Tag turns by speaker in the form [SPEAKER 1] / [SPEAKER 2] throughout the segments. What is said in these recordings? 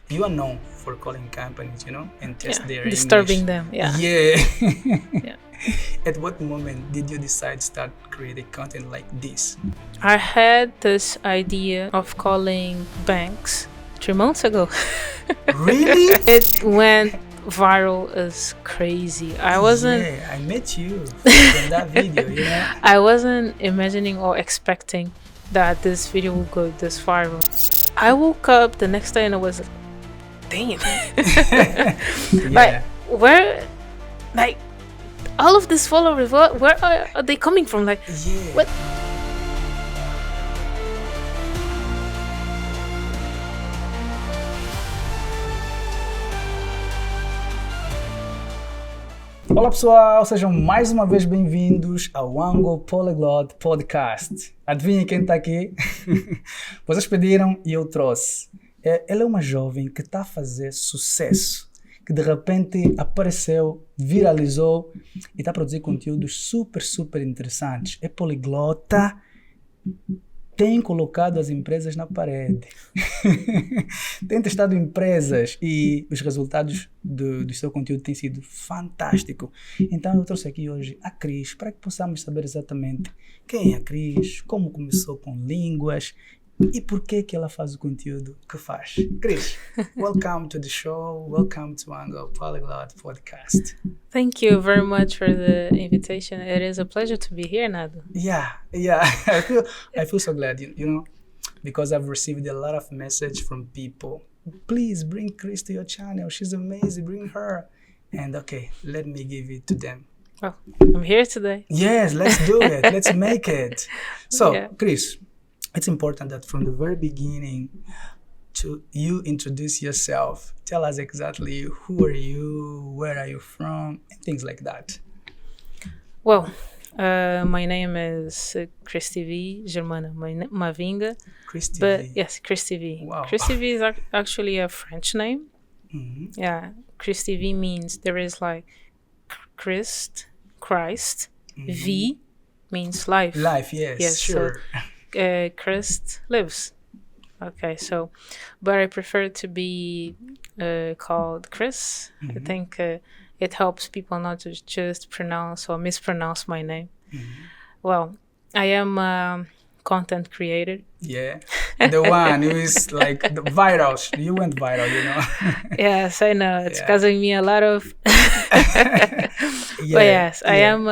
[SPEAKER 1] you are known for calling companies, and test their
[SPEAKER 2] disturbing
[SPEAKER 1] English.
[SPEAKER 2] them. Yeah.
[SPEAKER 1] Yeah. At what moment did you decide to start creating content like this?
[SPEAKER 2] I had this idea of calling banks 3 months ago.
[SPEAKER 1] Really?
[SPEAKER 2] It went viral as crazy. I wasn't.
[SPEAKER 1] Yeah, I met you from that video.
[SPEAKER 2] I wasn't imagining or expecting that this video would go this viral. I woke up the next day and I was like, damn.
[SPEAKER 1] Yeah.
[SPEAKER 2] Where, all of these followers, where are they coming from?
[SPEAKER 1] Yeah.
[SPEAKER 2] What?
[SPEAKER 1] Olá pessoal, sejam mais uma vez bem-vindos ao Angopolyglot Podcast. Adivinhem quem está aqui? Vocês pediram e eu trouxe. Ela é uma jovem que está a fazer sucesso, que de repente apareceu, viralizou e está a produzir conteúdos super interessantes. É poliglota, tem colocado as empresas na parede, tem testado empresas e os resultados do seu conteúdo têm sido fantásticos. Então eu trouxe aqui hoje a Cris para que possamos saber exatamente quem é a Cris, como começou com Línguas e por que ela faz o conteúdo que faz. Cris, welcome to the show, welcome to Angopolyglot Podcast.
[SPEAKER 2] Thank you very much for the invitation. It is a pleasure to be here, Nado.
[SPEAKER 1] Yeah. I feel so glad, because I've received a lot of message from people. Please bring Chris to your channel. She's amazing. Bring her. And okay, let me give it to them.
[SPEAKER 2] Well, I'm here today.
[SPEAKER 1] Yes, let's do it. Let's make it. So,
[SPEAKER 2] Yeah.
[SPEAKER 1] Chris, it's important that from the very beginning you introduce yourself. Tell us exactly who are you, where are you from, and things like that.
[SPEAKER 2] Well, my name is Chris TV, Germana Mavinga.
[SPEAKER 1] Chris TV.
[SPEAKER 2] But yes, Chris TV.
[SPEAKER 1] Wow.
[SPEAKER 2] Chris TV is actually a French name.
[SPEAKER 1] Mhm.
[SPEAKER 2] Yeah, Chris TV means there is Christ, V means life.
[SPEAKER 1] Life, yes, sure.
[SPEAKER 2] Christ lives. Okay, so, but I prefer to be called Chris. I think it helps people not to just pronounce or mispronounce my name. Well, I am a content creator.
[SPEAKER 1] Yeah, the one who is the viral. You went viral,
[SPEAKER 2] Yes, I know. It's
[SPEAKER 1] Yeah.
[SPEAKER 2] causing me a lot of...
[SPEAKER 1] Yeah,
[SPEAKER 2] But yes, I
[SPEAKER 1] yeah.
[SPEAKER 2] am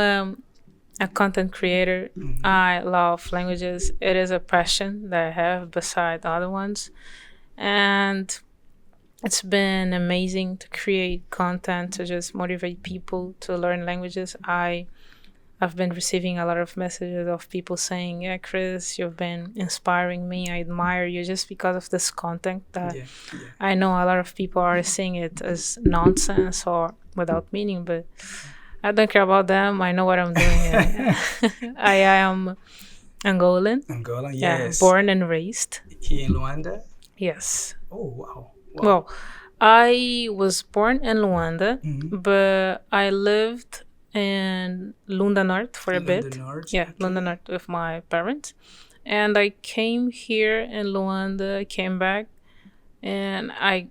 [SPEAKER 2] a content creator. I love languages. It is a passion that I have beside other ones. And it's been amazing to create content to just motivate people to learn languages. I've been receiving a lot of messages of people saying, yeah, Chris, you've been inspiring me. I admire you just because of this content that
[SPEAKER 1] Yeah.
[SPEAKER 2] I know a lot of people are seeing it as nonsense or without meaning, but I don't care about them. I know what I'm doing. I am Angolan.
[SPEAKER 1] Angola,
[SPEAKER 2] Yeah,
[SPEAKER 1] yes.
[SPEAKER 2] born and raised.
[SPEAKER 1] Here in Luanda.
[SPEAKER 2] Yes.
[SPEAKER 1] Oh, wow.
[SPEAKER 2] Well, I was born in Luanda, but I lived in Lunda North for a bit.
[SPEAKER 1] Lunda North,
[SPEAKER 2] Yeah,
[SPEAKER 1] okay.
[SPEAKER 2] Lunda North with my parents. And I came here in Luanda, came back, and I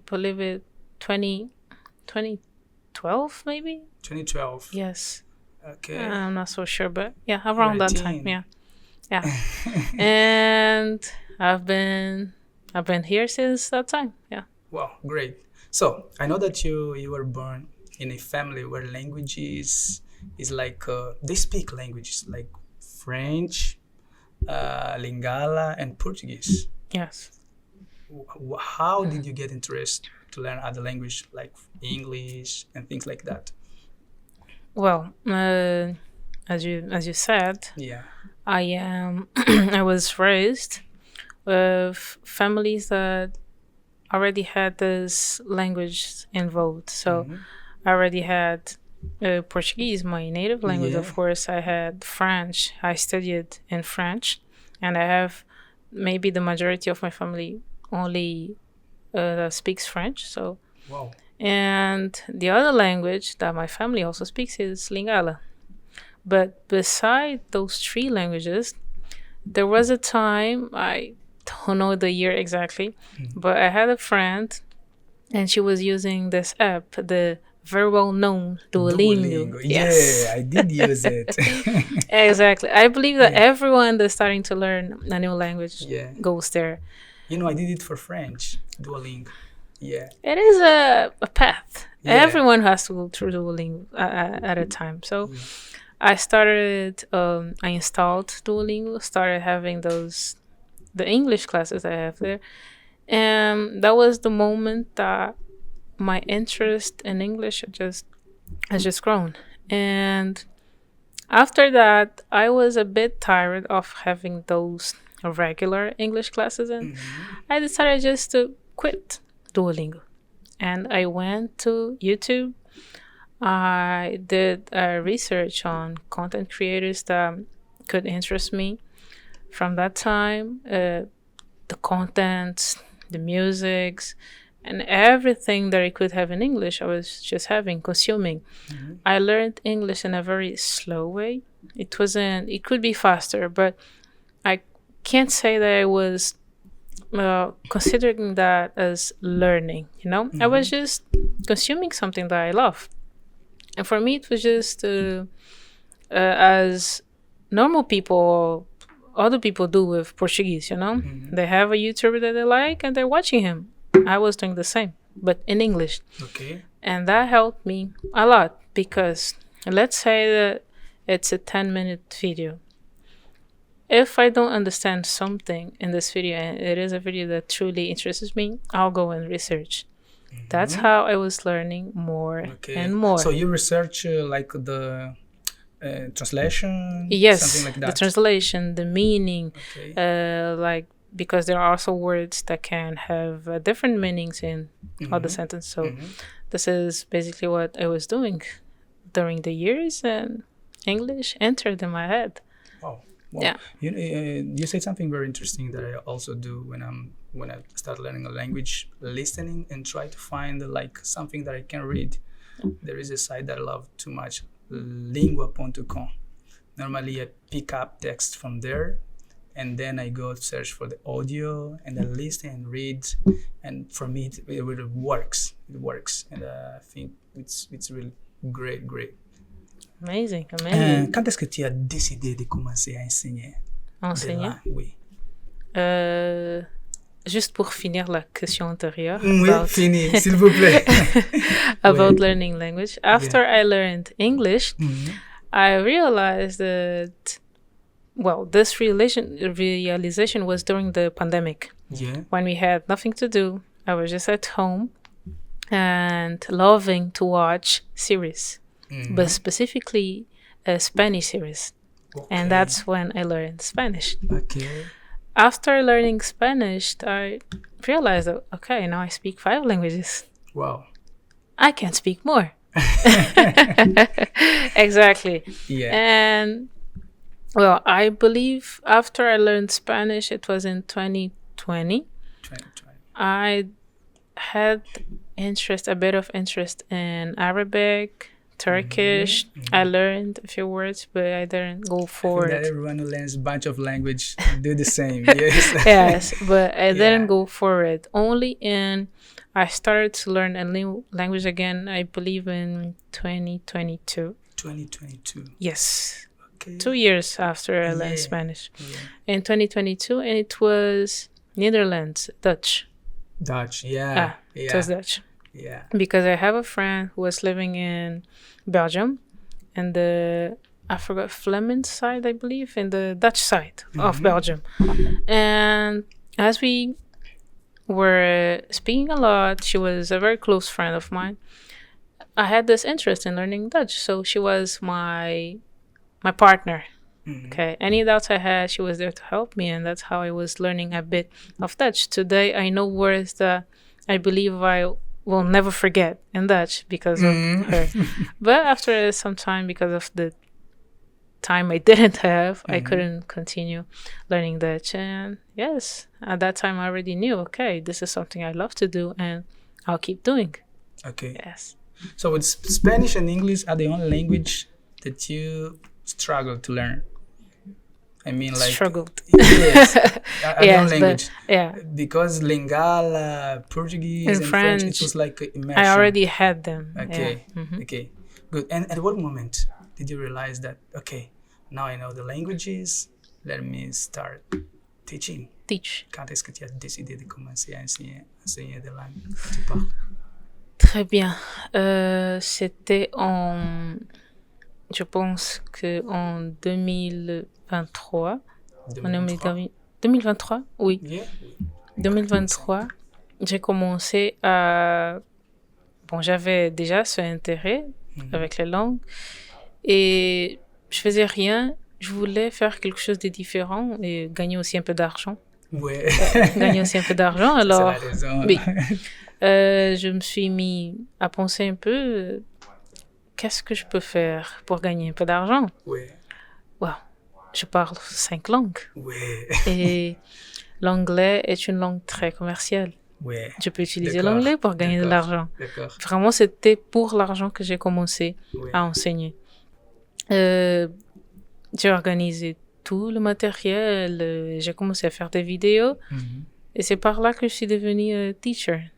[SPEAKER 2] believe it 2012 maybe?
[SPEAKER 1] 2012.
[SPEAKER 2] Yes.
[SPEAKER 1] Okay.
[SPEAKER 2] I'm not so sure, but yeah, around that time,
[SPEAKER 1] 13.
[SPEAKER 2] yeah. And I've been here since that time. Yeah.
[SPEAKER 1] Wow, great. So I know that you were born in a family where language is they speak languages like French, Lingala, and Portuguese.
[SPEAKER 2] Yes.
[SPEAKER 1] How did you get interested to learn other language like English and things like that?
[SPEAKER 2] Well, as you said,
[SPEAKER 1] Yeah.
[SPEAKER 2] I was raised with families that already had this language involved. So I already had Portuguese, my native language.
[SPEAKER 1] Yeah.
[SPEAKER 2] Of course, I had French. I studied in French, and I have maybe the majority of my family only that speaks French. So,
[SPEAKER 1] Wow.
[SPEAKER 2] and the other language that my family also speaks is Lingala. But beside those three languages, there was a time I don't know the year exactly, but I had a friend, and she was using this app, the very well known Duolingo.
[SPEAKER 1] Yes. Yeah, I did use it.
[SPEAKER 2] Exactly. I believe that everyone that's starting to learn a new language goes there.
[SPEAKER 1] You know, I did it for French, Duolingo. Yeah.
[SPEAKER 2] It is a path. Yeah. Everyone has to go through Duolingo at a time. So I installed Duolingo, started having the English classes I have there. And that was the moment that my interest in English has just grown. And after that, I was a bit tired of having those regular English classes, and I decided just to quit Duolingo. And I went to YouTube. I did research on content creators that could interest me. From that time, the contents, the musics, and everything that I could have in English, I was just consuming. I learned English in a very slow way. It could be faster, but I can't say that I was considering that as learning, you know? I was just consuming something that I love. And for me, it was just as normal people, other people do with Portuguese, you know? They have a YouTuber that they like and they're watching him. I was doing the same, but in English.
[SPEAKER 1] Okay.
[SPEAKER 2] And that helped me a lot because let's say that it's a 10-minute video. If I don't understand something in this video, and it is a video that truly interests me, I'll go and research. That's how I was learning more and more.
[SPEAKER 1] So you research like the translation?
[SPEAKER 2] Yes,
[SPEAKER 1] something like that.
[SPEAKER 2] The translation, the meaning, because there are also words that can have different meanings in all the sentence. So this is basically what I was doing during the years, and English entered in my head.
[SPEAKER 1] Wow.
[SPEAKER 2] Yeah.
[SPEAKER 1] You said something very interesting that I also do when I start learning a language, listening and try to find like something that I can read. There is a site that I love too much, lingua.com. Normally I pick up text from there, and then I go to search for the audio and then listen and read, and for me it works. It works, and I think it's really great.
[SPEAKER 2] Amazing.
[SPEAKER 1] Quand est-ce que tu as décidé de commencer à enseigner?
[SPEAKER 2] Enseigner?
[SPEAKER 1] Oui.
[SPEAKER 2] Juste pour finir la question antérieure.
[SPEAKER 1] Oui, fini, s'il vous plaît.
[SPEAKER 2] About learning language. After I learned English, I realized that, this realization was during the pandemic.
[SPEAKER 1] Yeah.
[SPEAKER 2] When we had nothing to do, I was just at home and loving to watch series, but specifically Spanish series.
[SPEAKER 1] Okay.
[SPEAKER 2] And that's when I learned Spanish.
[SPEAKER 1] Okay.
[SPEAKER 2] After learning Spanish, I realized that, okay, now I speak 5 languages.
[SPEAKER 1] Wow.
[SPEAKER 2] I can speak more. Exactly.
[SPEAKER 1] Yeah.
[SPEAKER 2] And, I believe after I learned Spanish, it was in 2020. I had a bit of interest in Arabic, Turkish. I learned a few words, but I didn't go forward.
[SPEAKER 1] I think that everyone who learns a bunch of language do the same. Yes.
[SPEAKER 2] Yes, but I didn't go forward. I started to learn a new language again, I believe in 2022.
[SPEAKER 1] 2022.
[SPEAKER 2] Yes.
[SPEAKER 1] Okay.
[SPEAKER 2] 2 years after I learned Spanish.
[SPEAKER 1] Yeah.
[SPEAKER 2] In 2022, and it was Netherlands, Dutch.
[SPEAKER 1] Yeah.
[SPEAKER 2] It was Dutch.
[SPEAKER 1] Yeah.
[SPEAKER 2] Because I have a friend who was living in Belgium, and I forgot Flemish side, I believe, in the Dutch side of Belgium. And as we were speaking a lot, she was a very close friend of mine. I had this interest in learning Dutch, so she was my partner. Okay, any doubts I had, she was there to help me, and that's how I was learning a bit of Dutch. Today, I know words that I believe I will never forget in Dutch because of her. But after some time, because of the time I didn't have, I couldn't continue learning Dutch. And yes, at that time I already knew, okay, this is something I love to do and I'll keep doing.
[SPEAKER 1] Okay.
[SPEAKER 2] Yes.
[SPEAKER 1] So with Spanish and English are the only language that you struggle to learn? I mean, like
[SPEAKER 2] struggled.
[SPEAKER 1] Yes, I
[SPEAKER 2] Yes,
[SPEAKER 1] know language.
[SPEAKER 2] but yeah,
[SPEAKER 1] Because Lingala, Portuguese,
[SPEAKER 2] in
[SPEAKER 1] and French, it
[SPEAKER 2] French,
[SPEAKER 1] was like immersion.
[SPEAKER 2] I already had them.
[SPEAKER 1] Okay,
[SPEAKER 2] Yeah. Mhm.
[SPEAKER 1] okay, good. And at what moment did you realize that, okay, now I know the languages, let me start teaching?
[SPEAKER 2] Teach.
[SPEAKER 1] Quand est-ce que tu as décidé de commencer à enseigner des langues? Tu parles.
[SPEAKER 2] Très bien. C'était je pense que en 2023. On est en 2023, oui.
[SPEAKER 1] Yeah.
[SPEAKER 2] 2023, j'ai commencé à... Bon, j'avais déjà ce intérêt avec les langues et je faisais rien. Je voulais faire quelque chose de différent et gagner aussi un peu d'argent.
[SPEAKER 1] Ouais.
[SPEAKER 2] Gagner aussi un peu d'argent. Alors,
[SPEAKER 1] C'est la raison.
[SPEAKER 2] oui. Je me suis mis à penser un peu, qu'est-ce que je peux faire pour gagner un peu d'argent?
[SPEAKER 1] Ouais.
[SPEAKER 2] Wow. Je parle 5 langues.
[SPEAKER 1] Ouais.
[SPEAKER 2] Et l'anglais est une langue très commerciale.
[SPEAKER 1] Ouais.
[SPEAKER 2] Je peux utiliser
[SPEAKER 1] D'accord.
[SPEAKER 2] l'anglais pour gagner de l'argent.
[SPEAKER 1] D'accord.
[SPEAKER 2] Vraiment, c'était pour l'argent que j'ai commencé
[SPEAKER 1] Ouais.
[SPEAKER 2] à enseigner. J'ai organisé tout le matériel. J'ai commencé à faire des vidéos.
[SPEAKER 1] Mhm.
[SPEAKER 2] Et c'est par là que je suis devenue teacher.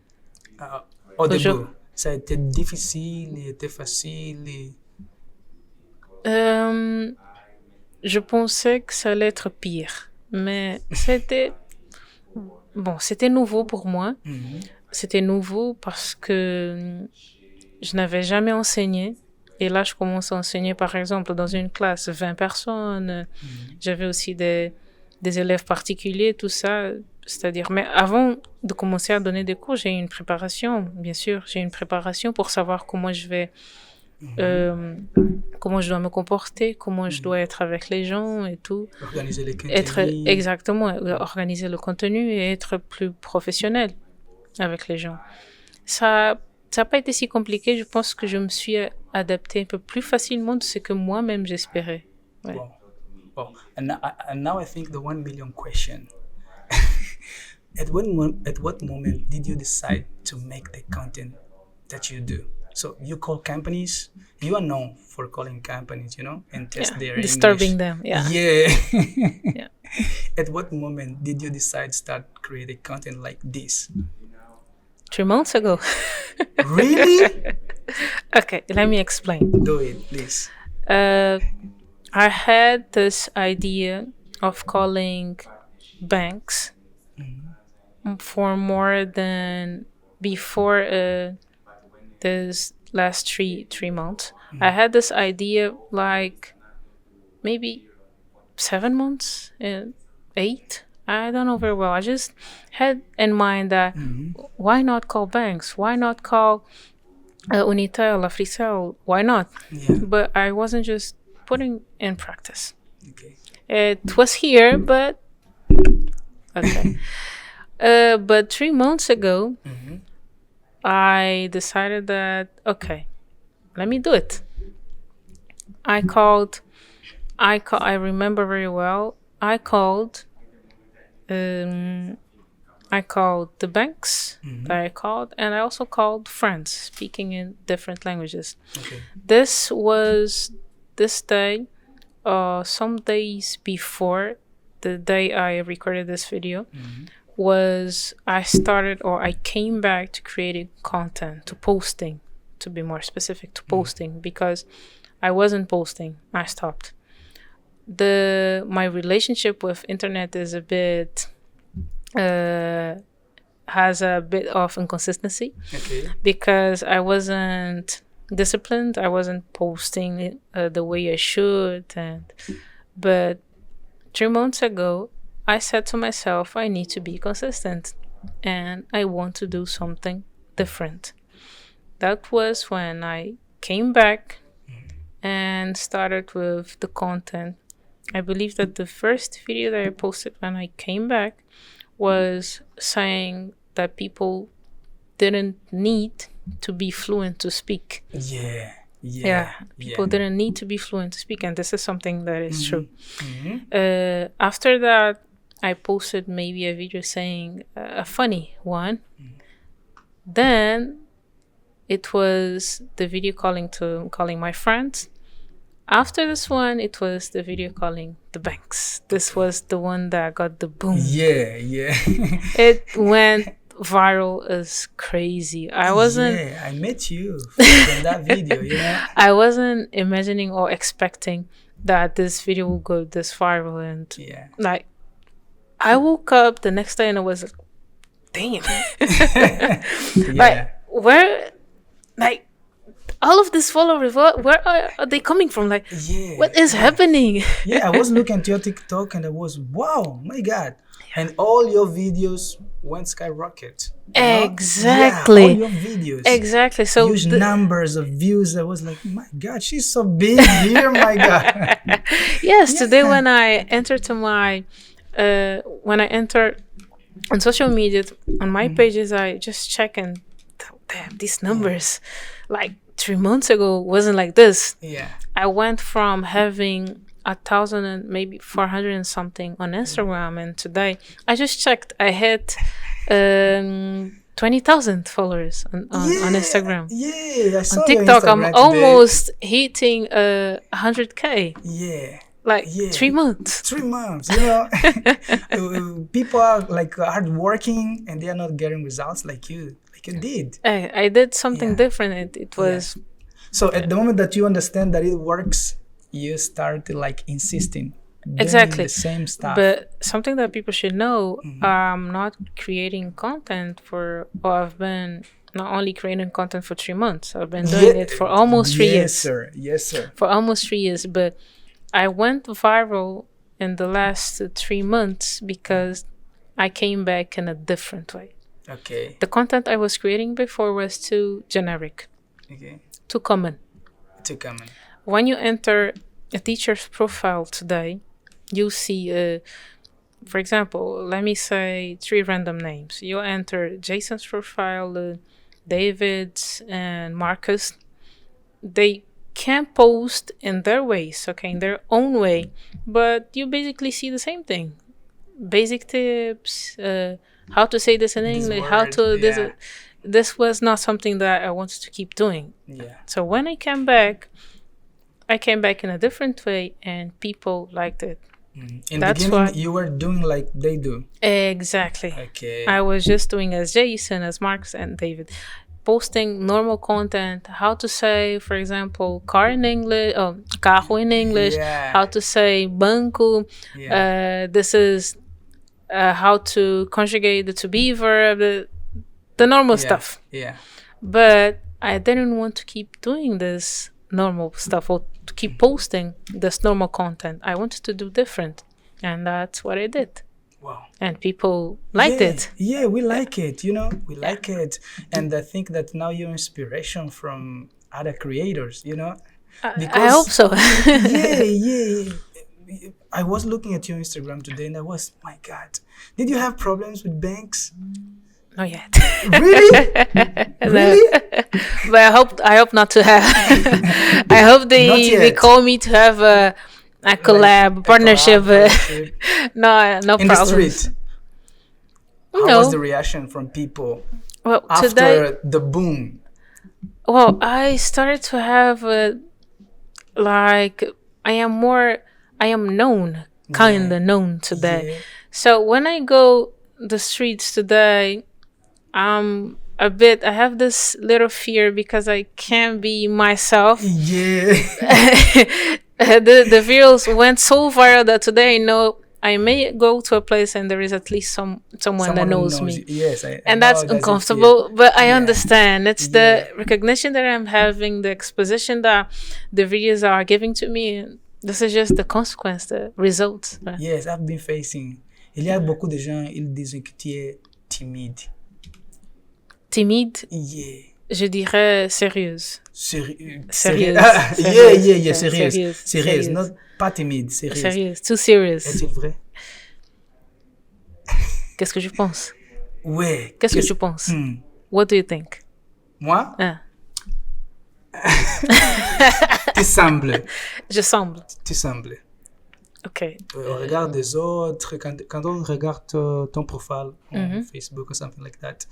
[SPEAKER 1] Au début, ça a été difficile, il était facile.
[SPEAKER 2] Je pensais que ça allait être pire. Mais c'était... Bon, c'était nouveau pour moi.
[SPEAKER 1] Mhm.
[SPEAKER 2] C'était nouveau parce que je n'avais jamais enseigné. Et là, je commence à enseigner, par exemple, dans une classe, 20 personnes. J'avais aussi des élèves particuliers, tout ça. C'est-à-dire, mais avant de commencer à donner des cours, j'ai une préparation, bien sûr. J'ai une préparation pour savoir comment je vais... comment je dois me comporter, comment je dois être avec les gens et tout.
[SPEAKER 1] Organiser les contenus.
[SPEAKER 2] Exactement, organiser le contenu et être plus professionnel avec les gens. Ça n'a pas été si compliqué. Je pense que je me suis adaptée un peu plus facilement de ce que moi-même j'espérais. Ouais.
[SPEAKER 1] Wow. Wow. And now I think the 1 million question. At what moment did you decide to make the content that you do? So you call companies. You are known for calling companies, and test their
[SPEAKER 2] disturbing
[SPEAKER 1] English.
[SPEAKER 2] them. Yeah.
[SPEAKER 1] Yeah. At what moment did you decide to start creating content like this?
[SPEAKER 2] 3 months ago.
[SPEAKER 1] Really?
[SPEAKER 2] Okay, let me explain.
[SPEAKER 1] Do it, please.
[SPEAKER 2] I had this idea of calling banks for more than before this last three months. I had this idea like maybe 7 months, 8. I don't know very well. I just had in mind that why not call banks? Why not call Unitel, Africell? Why not?
[SPEAKER 1] Yeah.
[SPEAKER 2] But I wasn't just putting in practice.
[SPEAKER 1] Okay.
[SPEAKER 2] It was here, but okay. But 3 months ago, I decided that, okay, let me do it. I remember very well, I called the banks that I called, and I also called friends speaking in different languages.
[SPEAKER 1] Okay.
[SPEAKER 2] This was this day, some days before the day I recorded this video, was I came back to creating content, to posting, to be more specific, to posting, because I wasn't posting. I stopped. My relationship with internet is a bit has a bit of inconsistency.
[SPEAKER 1] Okay.
[SPEAKER 2] Because I wasn't disciplined. I wasn't posting the way I should, but 3 months ago, I said to myself, I need to be consistent and I want to do something different. That was when I came back and started with the content. I believe that the first video that I posted when I came back was saying that people didn't need to be fluent to speak.
[SPEAKER 1] Yeah.
[SPEAKER 2] People didn't need to be fluent to speak, and this is something that is true. After that, I posted maybe a video saying a funny one. Then it was the video calling my friends. After this one, it was the video calling the banks. This was the one that got the boom.
[SPEAKER 1] Yeah.
[SPEAKER 2] It went viral as crazy. I wasn't.
[SPEAKER 1] Yeah, I met you from that video. You know.
[SPEAKER 2] I wasn't imagining or expecting that this video would go this viral, and
[SPEAKER 1] Yeah.
[SPEAKER 2] like, I woke up the next day and I was like, damn.
[SPEAKER 1] Yeah.
[SPEAKER 2] Like, where, like, all of these followers, where are they coming from? Like,
[SPEAKER 1] Yeah.
[SPEAKER 2] what is happening?
[SPEAKER 1] Yeah, I was looking at your TikTok and I was, wow, my God. And all your videos went skyrocket. You know?
[SPEAKER 2] Exactly.
[SPEAKER 1] Yeah, all your videos.
[SPEAKER 2] Exactly. So
[SPEAKER 1] Huge numbers of views. I was like, my God, she's so big here, my God.
[SPEAKER 2] yes, today when I entered to my, when I entered on social media, on my pages, I just check and damn, these numbers, like 3 months ago, wasn't like this.
[SPEAKER 1] Yeah.
[SPEAKER 2] I went from having 1,000 and maybe 400 and something on Instagram, and today I just checked, I had 20,000 followers on Instagram.
[SPEAKER 1] Yeah, I saw
[SPEAKER 2] On
[SPEAKER 1] your
[SPEAKER 2] TikTok,
[SPEAKER 1] Instagram
[SPEAKER 2] I'm
[SPEAKER 1] today.
[SPEAKER 2] almost hitting 100K.
[SPEAKER 1] Yeah.
[SPEAKER 2] Like
[SPEAKER 1] Yeah.
[SPEAKER 2] 3 months.
[SPEAKER 1] 3 months, you know. People are like hardworking and they are not getting results like you did.
[SPEAKER 2] I did something
[SPEAKER 1] Yeah.
[SPEAKER 2] different. It was
[SPEAKER 1] So at the moment that you understand that it works, you start like insisting. Doing
[SPEAKER 2] Exactly.
[SPEAKER 1] the same stuff.
[SPEAKER 2] But something that people should know, I'm not creating content for, or I've been not only creating content for 3 months, I've been doing it for almost 3 years.
[SPEAKER 1] Yes, sir.
[SPEAKER 2] For almost 3 years. But I went viral in the last 3 months because I came back in a different way.
[SPEAKER 1] Okay.
[SPEAKER 2] The content I was creating before was too generic,
[SPEAKER 1] Okay.
[SPEAKER 2] too common.
[SPEAKER 1] To come in.
[SPEAKER 2] When you enter a teacher's profile today, you see, for example, let me say 3 random names. You enter Jason's profile, David's, and Marcus. They can post in their ways, okay, in their own way, but you basically see the same thing. Basic tips, how to say this in English, how to
[SPEAKER 1] yeah.
[SPEAKER 2] this was not something that I wanted to keep doing.
[SPEAKER 1] Yeah.
[SPEAKER 2] So when I came back in a different way, and people liked it.
[SPEAKER 1] In
[SPEAKER 2] That's
[SPEAKER 1] the beginning,
[SPEAKER 2] why-
[SPEAKER 1] you were doing like they do.
[SPEAKER 2] Exactly.
[SPEAKER 1] Okay.
[SPEAKER 2] I was just doing as Jason, as Marcus, and David, posting normal content. How to say, for example, car in English, carro in English.
[SPEAKER 1] Yeah.
[SPEAKER 2] How to say banco.
[SPEAKER 1] Yeah.
[SPEAKER 2] This is how to conjugate the to be verb. The normal stuff.
[SPEAKER 1] Yeah.
[SPEAKER 2] But I didn't want to keep doing this normal stuff or to keep posting this normal content. I wanted to do different, and that's what I did.
[SPEAKER 1] Wow.
[SPEAKER 2] And people liked it.
[SPEAKER 1] Yeah, we like it. You know, we like it, and I think that now you're inspiration from other creators. You know,
[SPEAKER 2] I hope so.
[SPEAKER 1] yeah. I was looking at your Instagram today, and I was, my God, did you have problems with banks?
[SPEAKER 2] Not yet.
[SPEAKER 1] Really? Really?
[SPEAKER 2] But I hope not to have. I hope
[SPEAKER 1] Not
[SPEAKER 2] they
[SPEAKER 1] yet.
[SPEAKER 2] call me to have a collab, partnership. No
[SPEAKER 1] In
[SPEAKER 2] problems.
[SPEAKER 1] the street. How
[SPEAKER 2] No.
[SPEAKER 1] was the reaction from people
[SPEAKER 2] Well,
[SPEAKER 1] after
[SPEAKER 2] today,
[SPEAKER 1] the boom?
[SPEAKER 2] well, I started to have like I am known, kind of known today.
[SPEAKER 1] Yeah.
[SPEAKER 2] So when I go the streets today, I have this little fear because I can't be myself.
[SPEAKER 1] Yeah.
[SPEAKER 2] The videos went so viral that today I know I may go to a place and there is at least someone that
[SPEAKER 1] who
[SPEAKER 2] knows me.
[SPEAKER 1] you. Yes, I
[SPEAKER 2] And
[SPEAKER 1] know
[SPEAKER 2] that's
[SPEAKER 1] it feels.
[SPEAKER 2] uncomfortable, but I
[SPEAKER 1] Yeah.
[SPEAKER 2] understand. It's
[SPEAKER 1] Yeah.
[SPEAKER 2] the recognition that I'm having, the exposition that the videos are giving to me. This is just the consequence, the result. Right?
[SPEAKER 1] Yes, I've been facing. Il y a beaucoup de gens, ils disent que tu es timide.
[SPEAKER 2] Timide,
[SPEAKER 1] Yeah.
[SPEAKER 2] je dirais sérieuse.
[SPEAKER 1] Sérieux.
[SPEAKER 2] Sérieuse.
[SPEAKER 1] Ah, yeah, sérieuse.
[SPEAKER 2] Sérieuse.
[SPEAKER 1] Sérieuse, not pas timide, sérieuse.
[SPEAKER 2] Sérieuse, too serious.
[SPEAKER 1] Est-il vrai?
[SPEAKER 2] Qu'est-ce que je pense?
[SPEAKER 1] Ouais.
[SPEAKER 2] Qu'est-ce que tu penses? What do you think?
[SPEAKER 1] Moi?
[SPEAKER 2] Ah,
[SPEAKER 1] Tu sembles.
[SPEAKER 2] je semble.
[SPEAKER 1] Tu sembles.
[SPEAKER 2] Ok.
[SPEAKER 1] On regarde des autres, quand on regarde ton profil on Facebook or something like that,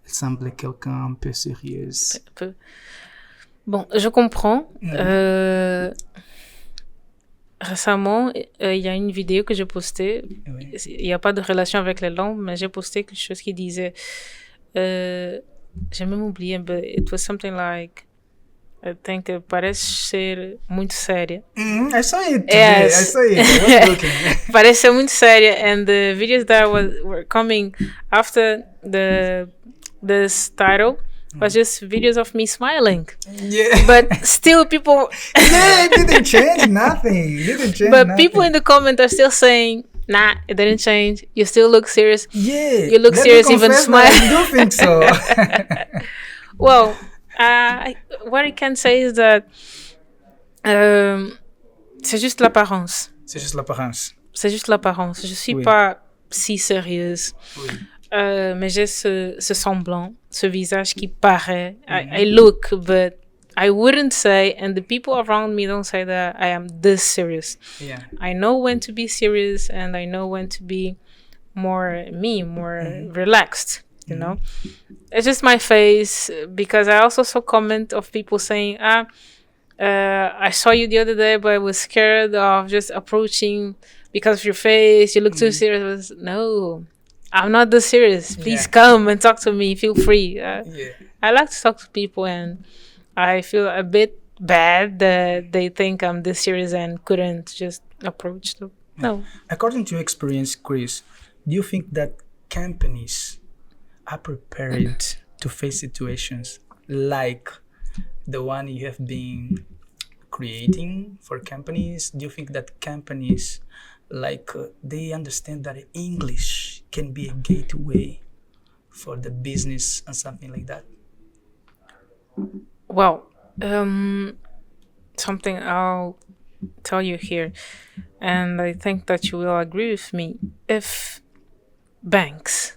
[SPEAKER 1] il semble quelqu'un un peu sérieuse.
[SPEAKER 2] Peu. Bon, je comprends. Récemment, il y a une vidéo que j'ai postée.
[SPEAKER 1] Oui.
[SPEAKER 2] Il n'y a pas de relation avec les langues, mais j'ai posté quelque chose qui disait... j'ai même oublié, but it was something like... I think parece ser muito séria.
[SPEAKER 1] I saw it today.
[SPEAKER 2] Yes.
[SPEAKER 1] I saw it. I was looking.
[SPEAKER 2] Parece ser muito séria. And the videos that were coming after this title was just videos of me smiling.
[SPEAKER 1] Yeah.
[SPEAKER 2] But still people...
[SPEAKER 1] Yeah, it didn't change nothing. It didn't change
[SPEAKER 2] But
[SPEAKER 1] nothing.
[SPEAKER 2] people in the comment are still saying, nah, it didn't change. You still look serious.
[SPEAKER 1] Yeah.
[SPEAKER 2] You look
[SPEAKER 1] Let
[SPEAKER 2] serious
[SPEAKER 1] me
[SPEAKER 2] even
[SPEAKER 1] confess
[SPEAKER 2] smile.
[SPEAKER 1] that I do think so.
[SPEAKER 2] Well, what I can say is that c'est juste l'apparence.
[SPEAKER 1] C'est juste l'apparence.
[SPEAKER 2] C'est juste l'apparence. Je suis
[SPEAKER 1] Oui.
[SPEAKER 2] pas si sérieuse.
[SPEAKER 1] Oui.
[SPEAKER 2] Mais j'ai ce semblant, ce visage qui paraît. I look, but I wouldn't say, and the people around me don't say that I am this serious.
[SPEAKER 1] Yeah.
[SPEAKER 2] I know when to be serious, and I know when to be more relaxed, you know? It's just my face, because I also saw comment of people saying, I saw you the other day, but I was scared of just approaching because of your face. You look too serious. No, I'm not this serious. Please come and talk to me. Feel free. I like to talk to people, and I feel a bit bad that they think I'm this serious and couldn't just approach them. No.
[SPEAKER 1] According to your experience, Chris, do you think that companies are prepared to face situations like the one you have been creating for companies? Do you think that companies they understand that English can be a gateway for the business and something like that?
[SPEAKER 2] Well, something I'll tell you here, and I think that you will agree with me. If banks,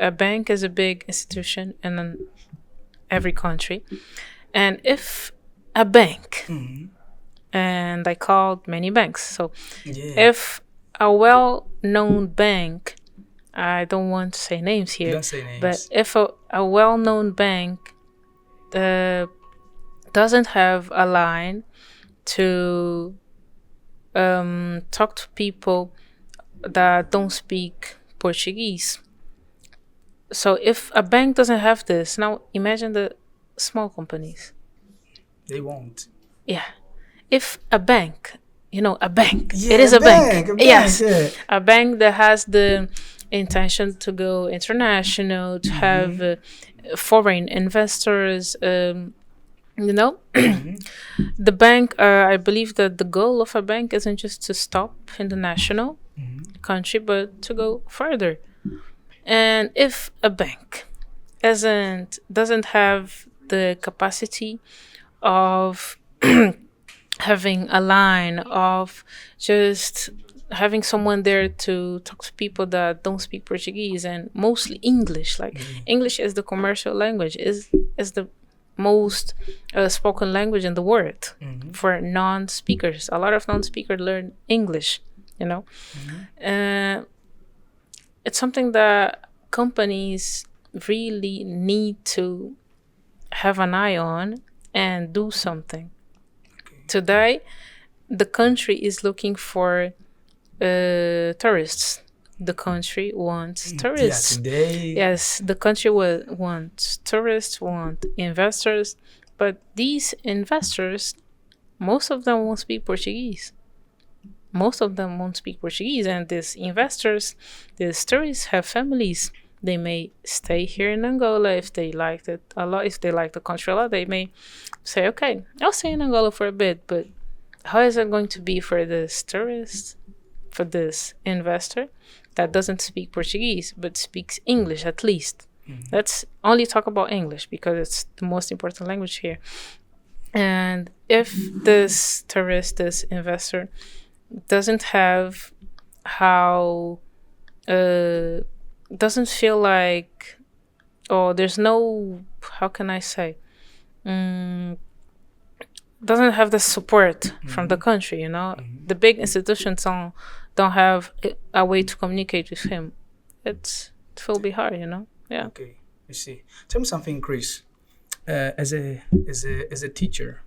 [SPEAKER 2] a bank is a big institution in every country, and if a bank, and I called many banks, so if a well-known bank, I don't want to say names here,
[SPEAKER 1] Don't say names.
[SPEAKER 2] but if a well-known bank doesn't have a line to talk to people that don't speak Portuguese. So if a bank doesn't have this, now imagine the small companies.
[SPEAKER 1] They won't.
[SPEAKER 2] Yeah. If a bank, a bank,
[SPEAKER 1] Yeah,
[SPEAKER 2] it is a bank. Yes.
[SPEAKER 1] Yeah.
[SPEAKER 2] A bank that has the intention to go international, to have foreign investors, the bank, I believe that the goal of a bank isn't just to stop in the national country, but to go further. And if a bank doesn't have the capacity of having a line, of just having someone there to talk to people that don't speak Portuguese, and mostly English, English is the commercial language, is the most spoken language in the world for non-speakers. A lot of non-speakers learn English, it's something that companies really need to have an eye on and do something. Today, the country is looking for tourists. The country wants tourists.
[SPEAKER 1] Today.
[SPEAKER 2] Yes, the country wants tourists, want investors, but these investors, most of them won't speak Portuguese. And these investors, these tourists have families. They may stay here in Angola if they like it a lot. If they like the country a lot, they may say, okay, I'll stay in Angola for a bit, but how is it going to be for this tourist, for this investor that doesn't speak Portuguese but speaks English at least? Let's only talk about English because it's the most important language here. And if this tourist, this investor, doesn't have doesn't feel like, there's no, how can I say, doesn't have the support from the country, the big institutions don't have a way to communicate with him. It will be hard, Yeah.
[SPEAKER 1] Okay, I see. Tell me something, Chris. As a teacher,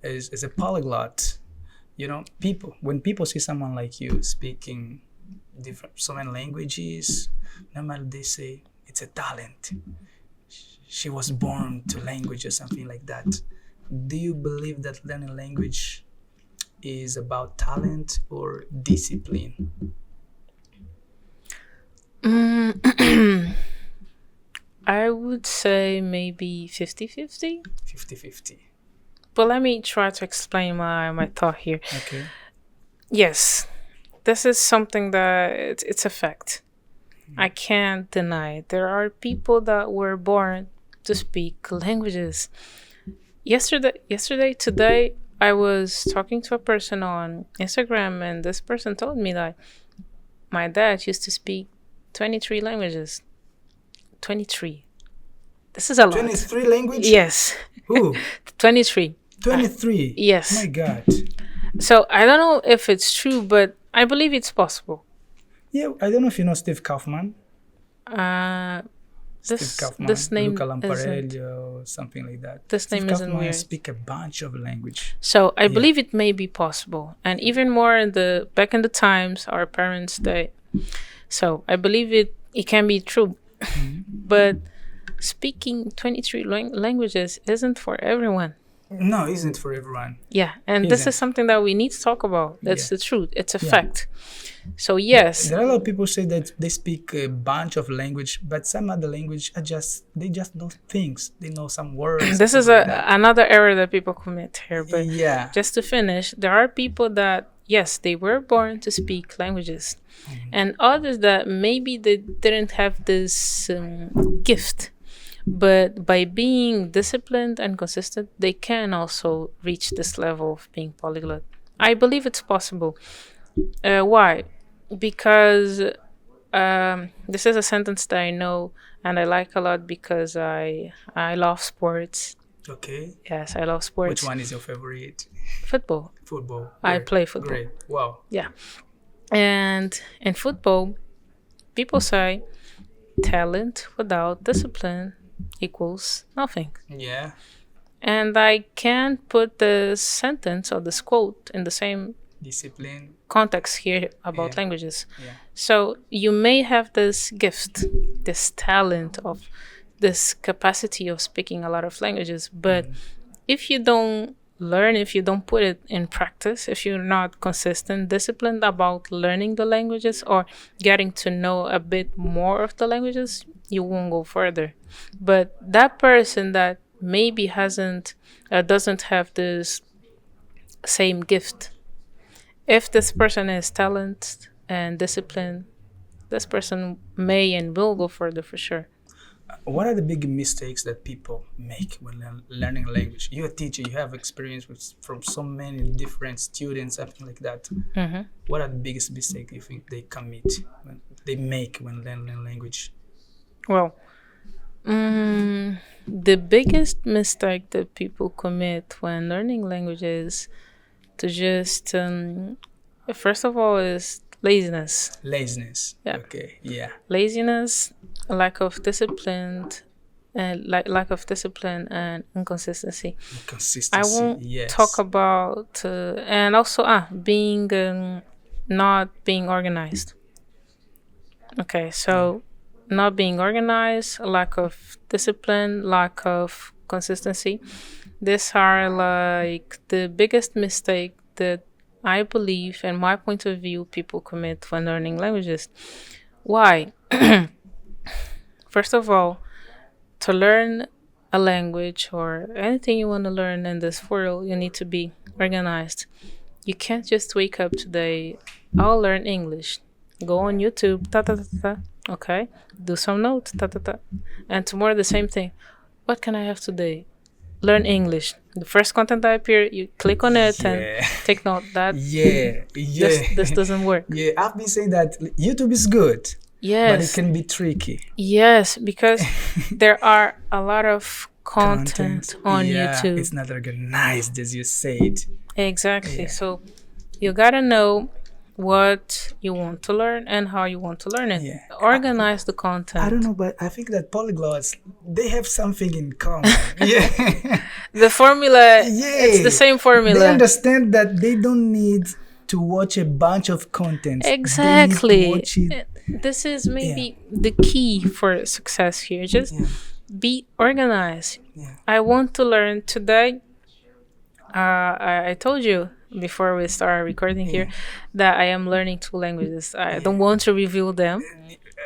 [SPEAKER 1] as a polyglot, when people see someone like you speaking so many languages, normally they say it's a talent. She was born to language or something like that. Do you believe that learning language is about talent or discipline?
[SPEAKER 2] I would say maybe 50-50.
[SPEAKER 1] 50-50.
[SPEAKER 2] But let me try to explain my thought here.
[SPEAKER 1] Okay.
[SPEAKER 2] Yes, this is something that it's a fact. I can't deny it. There are people that were born to speak languages. Today, I was talking to a person on Instagram, and this person told me that my dad used to speak 23 languages. 23. This is a lot.
[SPEAKER 1] 23 languages?
[SPEAKER 2] Yes.
[SPEAKER 1] Who?
[SPEAKER 2] 23.
[SPEAKER 1] 23?
[SPEAKER 2] Yes.
[SPEAKER 1] Oh my God.
[SPEAKER 2] So I don't know if it's true, but I believe it's possible.
[SPEAKER 1] Yeah, I don't know if you know Steve Kaufman.
[SPEAKER 2] This
[SPEAKER 1] Kaufman,
[SPEAKER 2] name
[SPEAKER 1] Luca
[SPEAKER 2] isn't.
[SPEAKER 1] or something like that.
[SPEAKER 2] This
[SPEAKER 1] Steve
[SPEAKER 2] name isn't
[SPEAKER 1] Kaufman
[SPEAKER 2] weird.
[SPEAKER 1] speak a bunch of language.
[SPEAKER 2] So I believe it may be possible, and even more back in the times, our parents So I believe it can be true, but speaking 23 languages isn't for everyone.
[SPEAKER 1] No, isn't for everyone.
[SPEAKER 2] Yeah, and this is something that we need to talk about. That's the truth. It's a fact. So yes,
[SPEAKER 1] there are a lot of people say that they speak a bunch of language, but some other language they just know things. They know some words.
[SPEAKER 2] This is another error that people commit here. But just to finish, there are people that yes, they were born to speak languages, and others that maybe they didn't have this gift. But by being disciplined and consistent, they can also reach this level of being polyglot. I believe it's possible. Why? Because this is a sentence that I know and I like a lot because I love sports.
[SPEAKER 1] Okay.
[SPEAKER 2] Yes, I love sports.
[SPEAKER 1] Which one is your favorite?
[SPEAKER 2] Football.
[SPEAKER 1] Football.
[SPEAKER 2] I play football.
[SPEAKER 1] Great. Wow.
[SPEAKER 2] Yeah. And in football, people say talent without discipline equals nothing.
[SPEAKER 1] Yeah.
[SPEAKER 2] And I can put the sentence or this quote in the same
[SPEAKER 1] discipline
[SPEAKER 2] context here about languages.
[SPEAKER 1] Yeah.
[SPEAKER 2] So you may have this gift, this talent of this capacity of speaking a lot of languages, but if you don't learn, if you don't put it in practice, if you're not consistent, disciplined about learning the languages or getting to know a bit more of the languages, you won't go further. But that person that maybe doesn't have this same gift, if this person is talented and disciplined, this person may and will go further for sure.
[SPEAKER 1] What are the big mistakes that people make when learning a language? You're a teacher, you have experience from so many different students, something like that. What are the biggest mistakes you think they make when learning a language?
[SPEAKER 2] Well, the biggest mistake that people commit when learning languages to just, first of all, is laziness.
[SPEAKER 1] Laziness.
[SPEAKER 2] Yeah.
[SPEAKER 1] Okay. Yeah.
[SPEAKER 2] Laziness, lack of discipline, and inconsistency.
[SPEAKER 1] Consistency.
[SPEAKER 2] I won't talk about and also being not being organized. Okay, so not being organized, lack of discipline, lack of consistency. These are like the biggest mistake that I believe, in my point of view, people commit when learning languages. Why? First of all, to learn a language or anything you want to learn in this world, you need to be organized. You can't just wake up today, I'll learn English. Go on YouTube, okay? Do some notes, and tomorrow the same thing. What can I have today? Learn English. The first content that appears, you click on it and take note. That this doesn't work.
[SPEAKER 1] Yeah, I've been saying that YouTube is good.
[SPEAKER 2] Yes.
[SPEAKER 1] But it can be tricky.
[SPEAKER 2] Yes, because there are a lot of content on YouTube.
[SPEAKER 1] It's not organized, as you said.
[SPEAKER 2] Exactly. Yeah. So you gotta know what you want to learn and how you want to learn it.
[SPEAKER 1] Yeah.
[SPEAKER 2] Organize the content.
[SPEAKER 1] I don't know, but I think that polyglots, they have something in common. Yeah.
[SPEAKER 2] The formula, it's the same formula.
[SPEAKER 1] They understand that they don't need to watch a bunch of content.
[SPEAKER 2] Exactly. This is maybe the key for success here. Just be organized.
[SPEAKER 1] Yeah.
[SPEAKER 2] I want to learn today. I told you before we start recording here that I am learning 2 languages. I don't want to reveal them.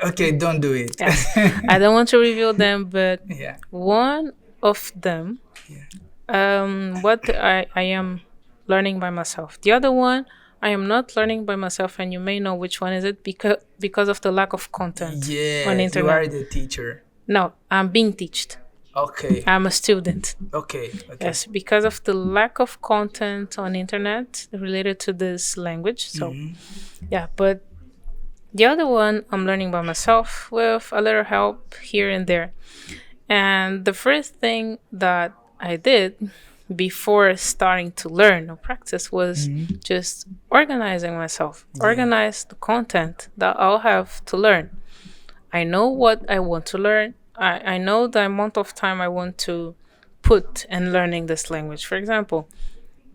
[SPEAKER 1] Okay, don't do it.
[SPEAKER 2] Yes. I don't want to reveal them, but one of them, what I am learning by myself. The other one, I am not learning by myself, and you may know which one is it because of the lack of content on the internet.
[SPEAKER 1] You are the teacher.
[SPEAKER 2] No, I'm being taught.
[SPEAKER 1] Okay.
[SPEAKER 2] I'm a student.
[SPEAKER 1] Okay.
[SPEAKER 2] Yes, because of the lack of content on the internet related to this language. So, but the other one I'm learning by myself with a little help here and there. And the first thing that I did before starting to learn or practice was just organizing myself, organize the content that I'll have to learn. I know what I want to learn. I know the amount of time I want to put in learning this language. For example,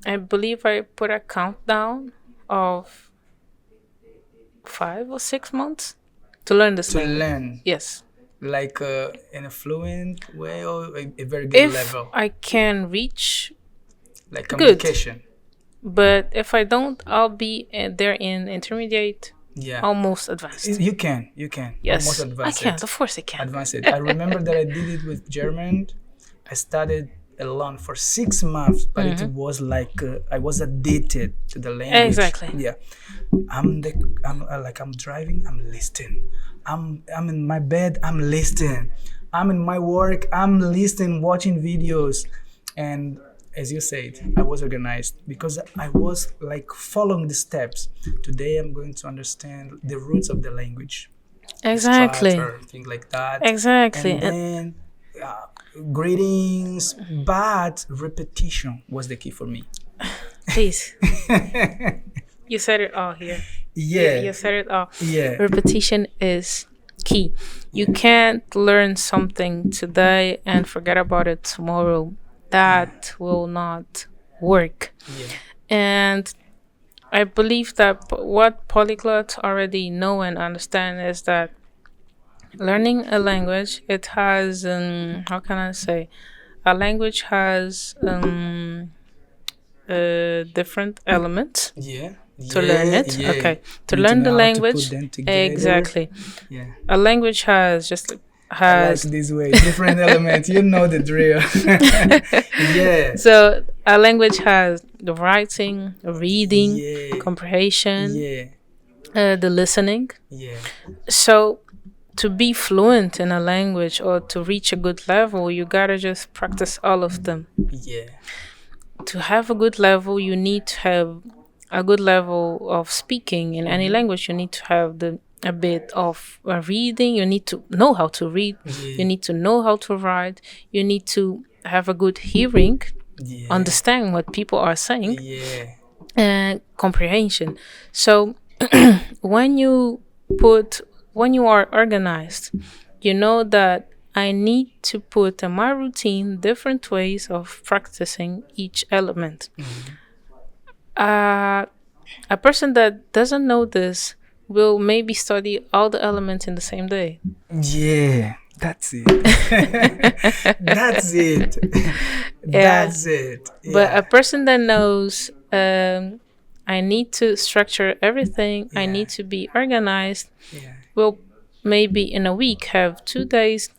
[SPEAKER 2] I believe I put a countdown of 5 or 6 months to learn this language.
[SPEAKER 1] To learn?
[SPEAKER 2] Yes.
[SPEAKER 1] Like in a fluent way or a very good level?
[SPEAKER 2] I can reach...
[SPEAKER 1] Like communication.
[SPEAKER 2] Good. But if I don't, I'll be there in intermediate.
[SPEAKER 1] Yeah.
[SPEAKER 2] Almost advanced.
[SPEAKER 1] You can.
[SPEAKER 2] Yes.
[SPEAKER 1] Almost advanced.
[SPEAKER 2] I can. Of course I can.
[SPEAKER 1] Advanced. I remember that I did it with German. I studied alone for 6 months, but it was like I was addicted to the language.
[SPEAKER 2] Exactly.
[SPEAKER 1] Yeah. I'm driving, I'm listening. I'm in my bed, I'm listening. I'm in my work, I'm listening, watching videos. And as you said, I was organized because I was like following the steps. Today I'm going to understand the roots of the language.
[SPEAKER 2] Exactly.
[SPEAKER 1] Structure, things like that.
[SPEAKER 2] Exactly.
[SPEAKER 1] And then greetings, but repetition was the key for me.
[SPEAKER 2] Please. You said it all here.
[SPEAKER 1] Yeah.
[SPEAKER 2] You said it all.
[SPEAKER 1] Yeah.
[SPEAKER 2] Repetition is key. You can't learn something today and forget about it tomorrow. That will not work.
[SPEAKER 1] Yeah.
[SPEAKER 2] And I believe that what polyglots already know and understand is that learning a language, it has, how can I say, a language has different elements.
[SPEAKER 1] Yeah.
[SPEAKER 2] To learn it.
[SPEAKER 1] Yeah.
[SPEAKER 2] Okay. To learn the language.
[SPEAKER 1] To put them together.
[SPEAKER 2] Exactly.
[SPEAKER 1] Yeah.
[SPEAKER 2] A language has
[SPEAKER 1] I like this way, different elements. You know the drill. Yeah.
[SPEAKER 2] So a language has the writing, reading, comprehension, the listening.
[SPEAKER 1] Yeah.
[SPEAKER 2] So to be fluent in a language or to reach a good level, you gotta just practice all of them.
[SPEAKER 1] Yeah.
[SPEAKER 2] To have a good level, you need to have a good level of speaking in any language. You need to have a bit of reading. You need to know how to read. You need to know how to write. You need to have a good hearing, understand what people are saying, and comprehension. So when you are organized, you know that I need to put in my routine different ways of practicing each element. A person that doesn't know this will maybe study all the elements in the same day.
[SPEAKER 1] Yeah, that's it. That's it. That's it. Yeah.
[SPEAKER 2] But a person that knows, I need to structure everything, I need to be organized, will maybe in a week have 2 days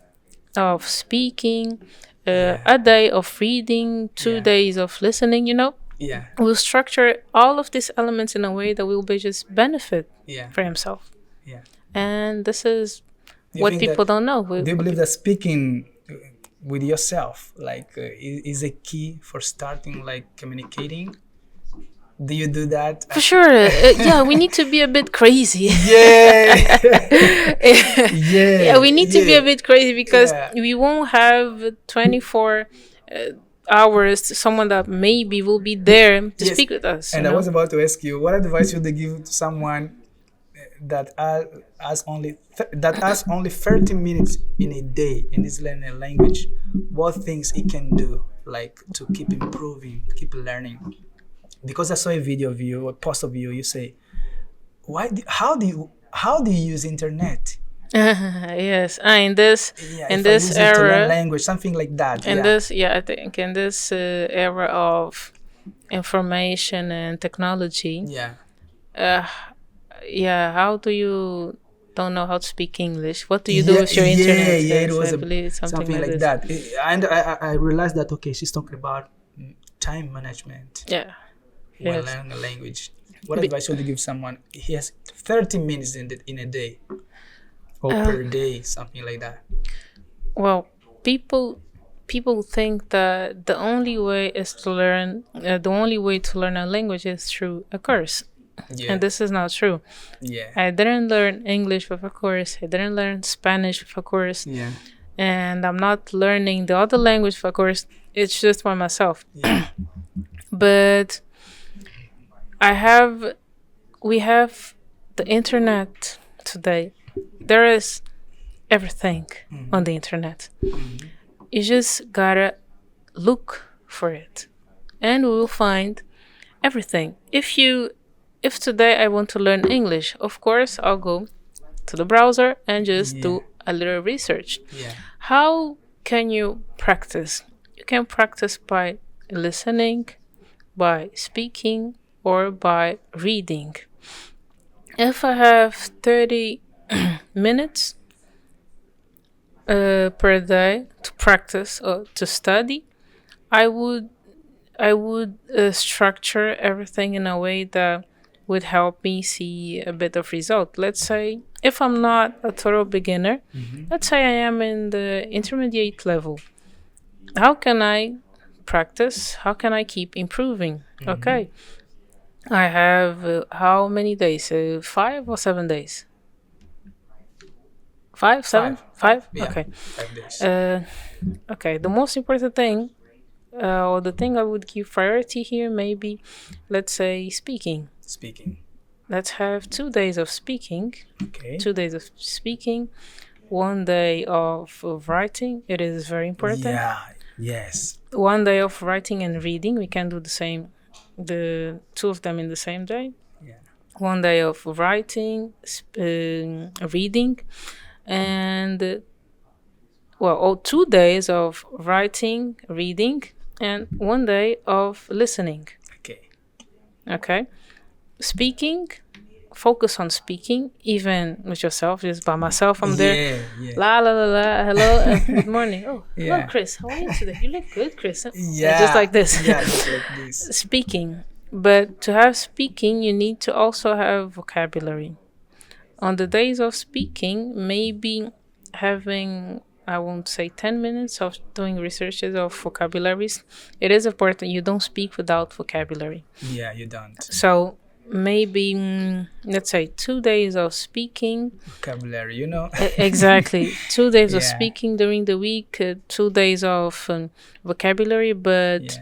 [SPEAKER 2] of speaking, a day of reading, 2 days of listening, We'll structure all of these elements in a way that will be just benefit for himself.
[SPEAKER 1] Yeah.
[SPEAKER 2] And this is what people don't know.
[SPEAKER 1] Do you believe that speaking with yourself is a key for starting communicating? Do you do that?
[SPEAKER 2] For sure. We need to be a bit crazy.
[SPEAKER 1] Yeah.
[SPEAKER 2] We need to be a bit crazy because we won't have 24 hours to someone that maybe will be there to speak with us.
[SPEAKER 1] And I was about to ask you, what advice would they give to someone that has only 30 minutes in a day and is learning a language? What things he can do, like to keep improving, keep learning? Because I saw a video of you, a post of you. You say, how do you use internet?
[SPEAKER 2] Yes, in this
[SPEAKER 1] To
[SPEAKER 2] era,
[SPEAKER 1] learn language, something like that.
[SPEAKER 2] I think in this era of information and technology, how do you don't know how to speak English? What do you do with your internet?
[SPEAKER 1] Yeah, it was
[SPEAKER 2] I believe it's
[SPEAKER 1] something like that. And I realized that, okay, she's talking about time management.
[SPEAKER 2] Yeah.
[SPEAKER 1] When learning a language. What advice would you give someone? He has 30 minutes in a day or per day, something like that.
[SPEAKER 2] Well, people think that the only way to learn a language is through a course. Yeah. And this is not true.
[SPEAKER 1] Yeah.
[SPEAKER 2] I didn't learn English with a course. I didn't learn Spanish with a course.
[SPEAKER 1] Yeah.
[SPEAKER 2] And I'm not learning the other language with a course. It's just by myself.
[SPEAKER 1] Yeah.
[SPEAKER 2] But we have the internet today. There is everything on the internet. Mm-hmm. You just gotta look for it, and we will find everything. If today I want to learn English, of course I'll go to the browser and just do a little research.
[SPEAKER 1] Yeah.
[SPEAKER 2] How can you practice? You can practice by listening, by speaking, or by reading. If I have 30 minutes per day to practice or to study, I would structure everything in a way that would help me see a bit of result. Let's say if I'm not a total beginner, let's say I am in the intermediate level. How can I practice? How can I keep improving? Okay. I have how many days? 5 or 7 days? 5, 7? 5?
[SPEAKER 1] Yeah,
[SPEAKER 2] okay.
[SPEAKER 1] 5 days.
[SPEAKER 2] Okay. The most important thing, or the thing I would give priority here, maybe, let's say, speaking. Let's have 2 days of speaking.
[SPEAKER 1] Okay.
[SPEAKER 2] 2 days of speaking. 1 day of writing. It is very important.
[SPEAKER 1] Yeah. Yes.
[SPEAKER 2] 1 day of writing and reading. We can do the same. The 2 of them in the same day.
[SPEAKER 1] Yeah.
[SPEAKER 2] 1 day of writing, reading, and 2 days of writing, reading, and 1 day of listening. Okay. Speaking, focus on speaking, even with yourself. Just by myself, I'm there.
[SPEAKER 1] Yeah.
[SPEAKER 2] La la la la. Hello. Good morning. Oh, hello, Chris. How are you today? You look good, Chris.
[SPEAKER 1] Yeah.
[SPEAKER 2] Just like this.
[SPEAKER 1] Yeah, just like this.
[SPEAKER 2] Speaking. But to have speaking, you need to also have vocabulary. On the days of speaking, maybe having, I won't say 10 minutes of doing researches of vocabularies. It is important. You don't speak without vocabulary.
[SPEAKER 1] Yeah, you don't.
[SPEAKER 2] So maybe, let's say 2 days of speaking.
[SPEAKER 1] Vocabulary,
[SPEAKER 2] Exactly. 2 days of speaking during the week, 2 days of vocabulary, but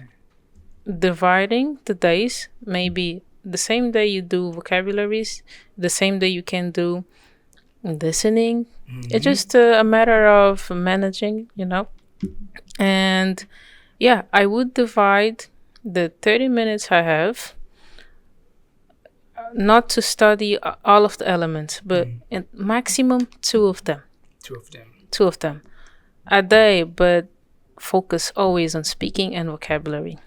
[SPEAKER 2] dividing the days, maybe the same day you do vocabularies, the same day you can do listening. It's just a matter of managing, And I would divide the 30 minutes I have, not to study all of the elements, but in maximum 2 of them. 2 of them a day, but focus always on speaking and vocabulary.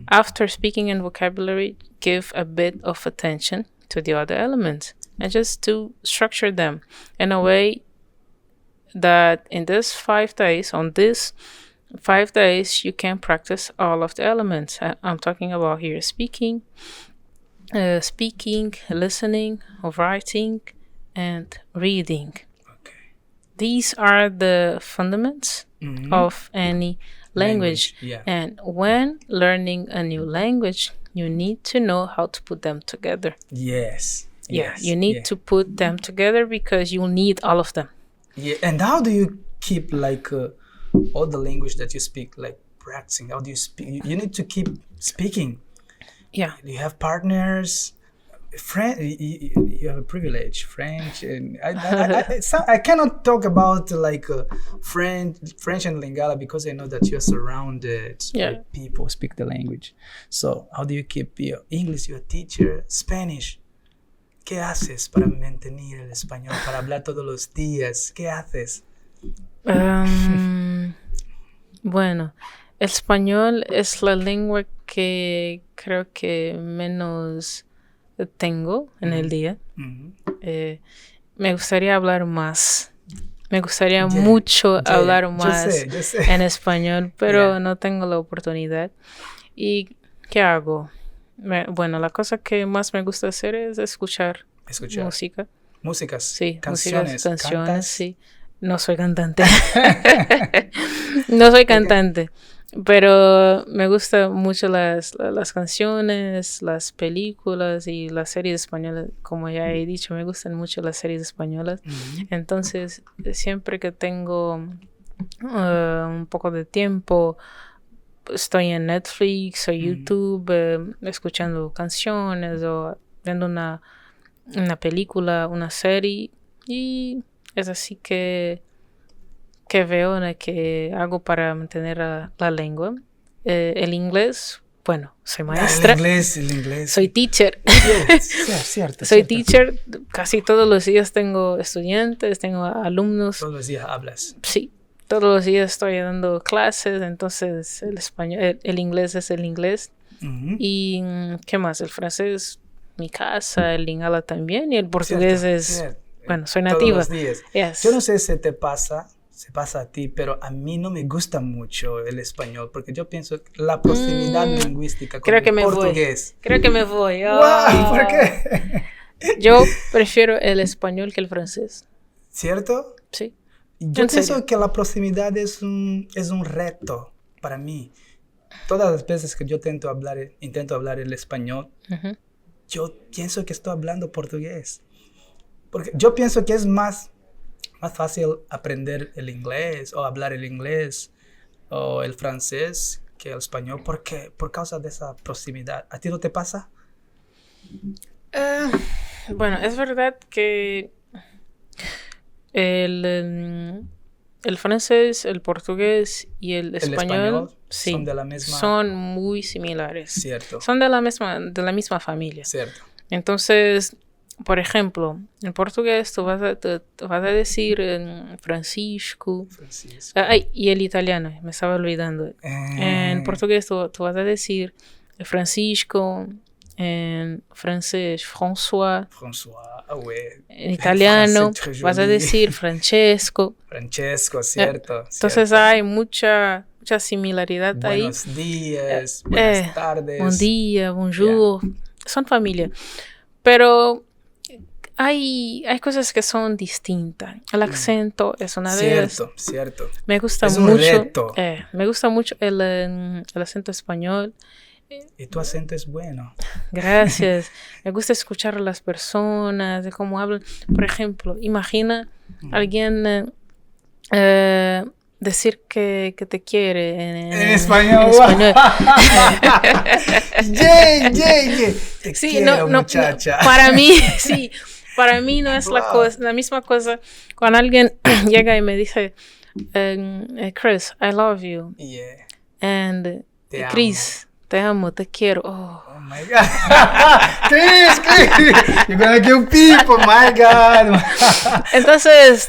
[SPEAKER 2] After speaking and vocabulary, give a bit of attention to the other elements and just to structure them in a way that in this 5 days, on this 5 days, you can practice all of the elements. I'm talking about here speaking, listening, writing, and reading. Okay. These are the fundamentals of any language.
[SPEAKER 1] Yeah.
[SPEAKER 2] And when learning a new language, you need to know how to put them together.
[SPEAKER 1] Yes.
[SPEAKER 2] You need to put them together because you'll need all of them.
[SPEAKER 1] Yeah. And how do you keep all the language that you speak practicing? How do you speak? You need to keep speaking.
[SPEAKER 2] Yeah.
[SPEAKER 1] You have partners. You have a privilege, French, and I cannot talk about like French and Lingala because I know that you're surrounded by people who speak the language. So how do you keep your English, your teacher, Spanish? ¿Qué haces para mantener el español, para hablar todos los días? ¿Qué haces?
[SPEAKER 2] Bueno, el español es la lengua que creo que menos tengo en el día. Me gustaría hablar más. Me gustaría mucho hablar más
[SPEAKER 1] yo sé.
[SPEAKER 2] en español, pero no tengo la oportunidad. ¿Y qué hago? Bueno, la cosa que más me gusta hacer es escuchar. Música.
[SPEAKER 1] Músicas.
[SPEAKER 2] Sí,
[SPEAKER 1] canciones.
[SPEAKER 2] Canciones, sí. No soy cantante. No soy cantante. Pero me gustan mucho las canciones, las películas y las series españolas. Como ya he dicho, me gustan mucho las series españolas. Entonces, siempre que tengo un poco de tiempo, estoy en Netflix o YouTube escuchando canciones o viendo una película, una serie. Y es así que veo, que hago para mantener la lengua. El inglés, bueno, soy maestra.
[SPEAKER 1] El inglés.
[SPEAKER 2] Soy teacher.
[SPEAKER 1] Cierto.
[SPEAKER 2] Soy teacher. Casi todos los días tengo estudiantes, tengo alumnos.
[SPEAKER 1] Todos los días hablas.
[SPEAKER 2] Sí, todos los días estoy dando clases, entonces el español, el inglés es el inglés. Y ¿qué más? El francés, mi casa, el lingala también, y el portugués es... Bueno, soy nativa.
[SPEAKER 1] Todos los días.
[SPEAKER 2] Yes.
[SPEAKER 1] Yo no sé si se pasa a ti, pero a mí no me gusta mucho el español, porque yo pienso que la proximidad lingüística con el portugués.
[SPEAKER 2] Creo que me voy.
[SPEAKER 1] Wow, ¿por qué?
[SPEAKER 2] Yo prefiero el español que el francés.
[SPEAKER 1] ¿Cierto?
[SPEAKER 2] Sí.
[SPEAKER 1] Yo pienso que la proximidad es un reto para mí. Todas las veces que yo intento hablar el español, yo pienso que estoy hablando portugués. Porque yo pienso que es más fácil aprender el inglés o hablar el inglés o el francés que el español por causa de esa proximidad. ¿A ti no te pasa?
[SPEAKER 2] Bueno, es verdad que el francés, el portugués y el español sí, son muy similares.
[SPEAKER 1] Cierto.
[SPEAKER 2] Son de la misma familia.
[SPEAKER 1] Cierto.
[SPEAKER 2] Entonces, por ejemplo, en portugués tú vas a decir Francisco. Y el italiano, me estaba olvidando. En portugués tú vas a decir Francisco. En francés, François. En italiano vas a decir Francesco.
[SPEAKER 1] Francesco, cierto.
[SPEAKER 2] Entonces hay mucha similaridad ahí.
[SPEAKER 1] Buenos días, buenas tardes.
[SPEAKER 2] Buen día, bonjour. Son familia. Pero hay cosas que son distintas. El acento es una de ellas.
[SPEAKER 1] Cierto.
[SPEAKER 2] Me gusta
[SPEAKER 1] es
[SPEAKER 2] mucho.
[SPEAKER 1] Un reto.
[SPEAKER 2] Me gusta mucho el acento español.
[SPEAKER 1] Y tu acento es bueno.
[SPEAKER 2] Gracias. Me gusta escuchar a las personas, de cómo hablan. Por ejemplo, imagina alguien decir que te quiere en
[SPEAKER 1] español. Te quiero, muchacha.
[SPEAKER 2] Para mí, sí. Para mí no es la misma cosa cuando alguien llega y me dice, Chris, I love you.
[SPEAKER 1] Yeah.
[SPEAKER 2] And Chris, te amo, te quiero.
[SPEAKER 1] Oh my God. Chris, you're gonna kill people, my God.
[SPEAKER 2] Entonces,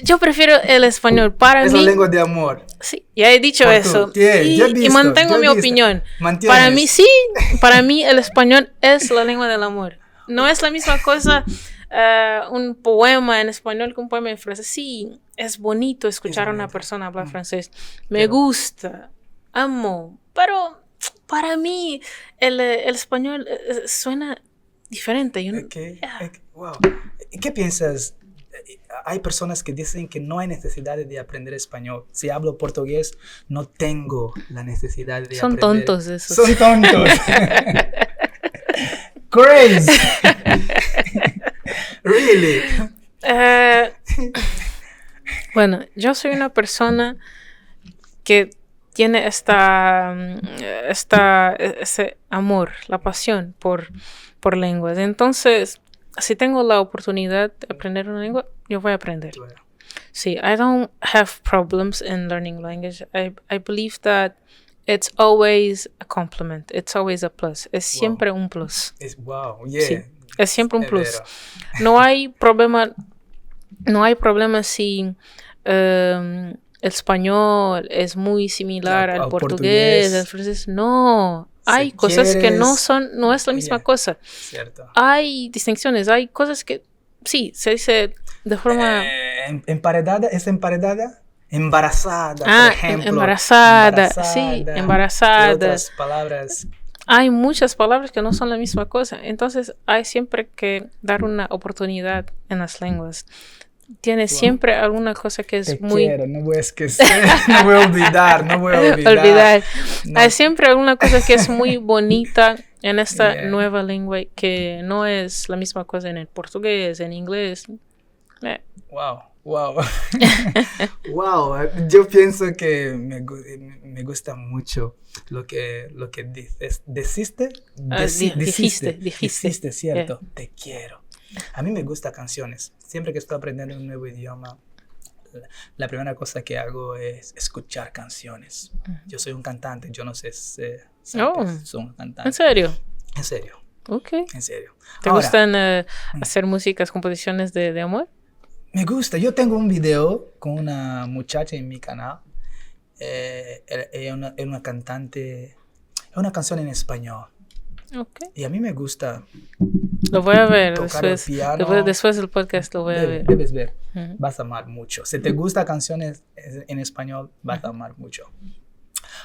[SPEAKER 2] yo prefiero el español. Para
[SPEAKER 1] es
[SPEAKER 2] mí.
[SPEAKER 1] Es la lengua de amor.
[SPEAKER 2] Sí, ya he dicho eso. Y mantengo mi opinión.
[SPEAKER 1] ¿Mantienes?
[SPEAKER 2] Para mí, sí. Para mí, el español es la lengua del amor. No es la misma cosa un poema en español que un poema en francés. Sí, es bonito escuchar a una persona hablar francés. Me gusta. Amo, pero para mí el español suena diferente.
[SPEAKER 1] Wow. ¿Qué piensas? Hay personas que dicen que no hay necesidad de aprender español. Si hablo portugués, no tengo la necesidad de aprender.
[SPEAKER 2] Son tontos esos.
[SPEAKER 1] Son tontos. Crazy. Really.
[SPEAKER 2] Bueno, yo soy una persona que tiene ese amor, la pasión por lenguas. Entonces, si tengo la oportunidad de aprender una lengua, yo voy a aprender. Sí, I don't have problems in learning language. I believe that it's always a compliment. It's always a plus. Es siempre un plus. Sí, es siempre un plus.
[SPEAKER 1] Vero.
[SPEAKER 2] No hay problema si el español es muy similar al portugués, al francés. No, hay cosas que no es la misma cosa.
[SPEAKER 1] Cierto.
[SPEAKER 2] Hay distinciones, hay cosas que sí, se dice de forma...
[SPEAKER 1] Emparejada, ¿es emparejada? Embarazada, por ejemplo.
[SPEAKER 2] Embarazada, sí, embarazada.
[SPEAKER 1] Otras palabras.
[SPEAKER 2] Hay muchas palabras que no son la misma cosa. Entonces, hay siempre que dar una oportunidad en las lenguas. Tiene siempre alguna cosa que es
[SPEAKER 1] Te
[SPEAKER 2] muy...
[SPEAKER 1] quiero, no voy a esquecer, no voy a olvidar. No.
[SPEAKER 2] Hay siempre alguna cosa que es muy bonita en esta nueva lengua que no es la misma cosa en el portugués, en inglés.
[SPEAKER 1] Wow. Yo pienso que me gusta mucho lo que dices. Dijiste, cierto.
[SPEAKER 2] Yeah.
[SPEAKER 1] Te quiero. A mí me gustan canciones. Siempre que estoy aprendiendo un nuevo idioma, la primera cosa que hago es escuchar canciones. Yo soy un cantante, yo no sé si soy un cantante.
[SPEAKER 2] ¿En serio?
[SPEAKER 1] En serio.
[SPEAKER 2] Ok.
[SPEAKER 1] En serio.
[SPEAKER 2] ¿Te gustan hacer músicas, composiciones de amor?
[SPEAKER 1] Me gusta. Yo tengo un video con una muchacha en mi canal. Es una cantante. Es una canción en español.
[SPEAKER 2] Okay.
[SPEAKER 1] Y a mí me gusta.
[SPEAKER 2] Lo voy a ver
[SPEAKER 1] tocar
[SPEAKER 2] después.
[SPEAKER 1] el piano.
[SPEAKER 2] Después del podcast lo voy a ver.
[SPEAKER 1] Debes ver.
[SPEAKER 2] Uh-huh.
[SPEAKER 1] Vas a amar mucho. Si te gustan canciones en español, vas a amar mucho.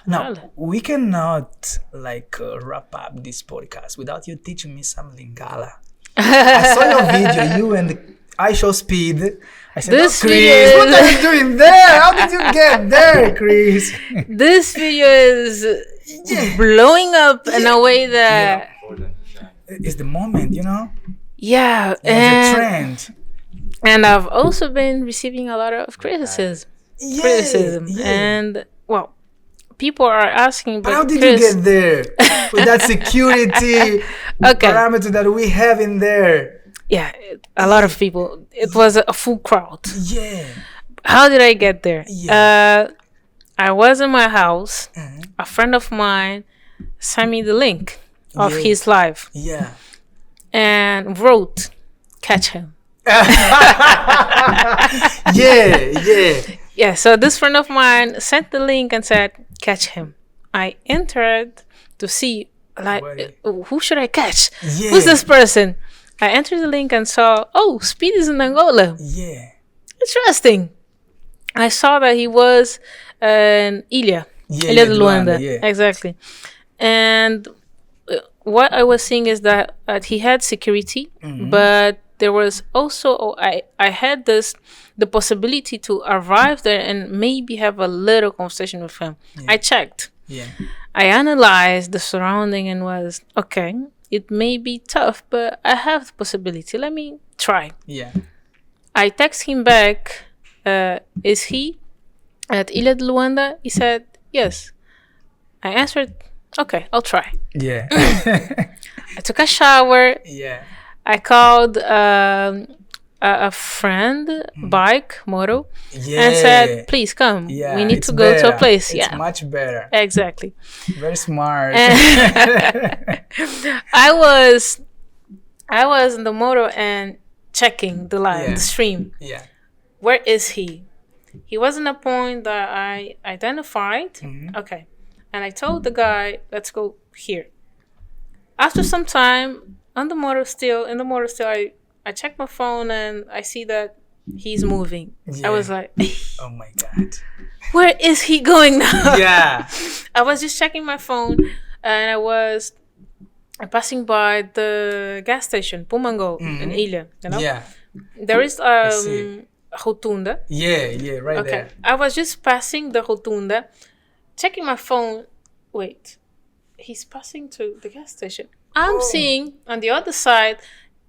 [SPEAKER 1] Now, we cannot wrap up this podcast without you teaching me some lingala. I saw your video, you and I show speed. I said, Chris, what are you doing there? How did you get there, Chris?
[SPEAKER 2] This video is blowing up in a way that...
[SPEAKER 1] It's the moment, you know?
[SPEAKER 2] Yeah.
[SPEAKER 1] It's a trend.
[SPEAKER 2] And I've also been receiving a lot of criticism. And, well, people are asking, but
[SPEAKER 1] how did
[SPEAKER 2] Chris,
[SPEAKER 1] you get there? With that security parameter that we have in there.
[SPEAKER 2] Yeah, a lot of people. It was a full crowd.
[SPEAKER 1] Yeah.
[SPEAKER 2] How did I get there?
[SPEAKER 1] Yeah.
[SPEAKER 2] I was in my house. A friend of mine sent me the link of his live.
[SPEAKER 1] Yeah.
[SPEAKER 2] And wrote, catch him. Yeah, so this friend of mine sent the link and said, catch him. I entered to see, who should I catch?
[SPEAKER 1] Yeah.
[SPEAKER 2] Who's this person? I entered the link and saw, Speed is in Angola.
[SPEAKER 1] Yeah.
[SPEAKER 2] Interesting. I saw that he was in Ilha de Luanda.
[SPEAKER 1] Yeah.
[SPEAKER 2] Exactly. And what I was seeing is that he had security, but there was also, I had the possibility to arrive there and maybe have a little conversation with him. Yeah. I checked.
[SPEAKER 1] Yeah.
[SPEAKER 2] I analyzed the surrounding and was, okay, it may be tough, but I have the possibility. Let me try.
[SPEAKER 1] Yeah.
[SPEAKER 2] I text him back, is he at Ilha de Luanda? He said, yes. I answered, okay, I'll try.
[SPEAKER 1] Yeah.
[SPEAKER 2] I took a shower.
[SPEAKER 1] Yeah.
[SPEAKER 2] I called a friend, bike, moto, and said, please come. Yeah, we need to go to a place.
[SPEAKER 1] It's much better.
[SPEAKER 2] Exactly.
[SPEAKER 1] Very smart.
[SPEAKER 2] I was in the moto and checking the live, the stream.
[SPEAKER 1] Yeah.
[SPEAKER 2] Where is he? He wasn't a point that I identified. Okay. And I told the guy, let's go here. After some time, in the motor still, I check my phone and I see that he's moving. Yeah. I was like,
[SPEAKER 1] oh my God.
[SPEAKER 2] Where is he going now?
[SPEAKER 1] Yeah.
[SPEAKER 2] I was just checking my phone and I was passing by the gas station, Pumango, in Ilha, you know?
[SPEAKER 1] Yeah.
[SPEAKER 2] There is Rotunda.
[SPEAKER 1] Yeah, right there.
[SPEAKER 2] I was just passing the Rotunda, checking my phone. Wait, he's passing to the gas station. I'm seeing on the other side,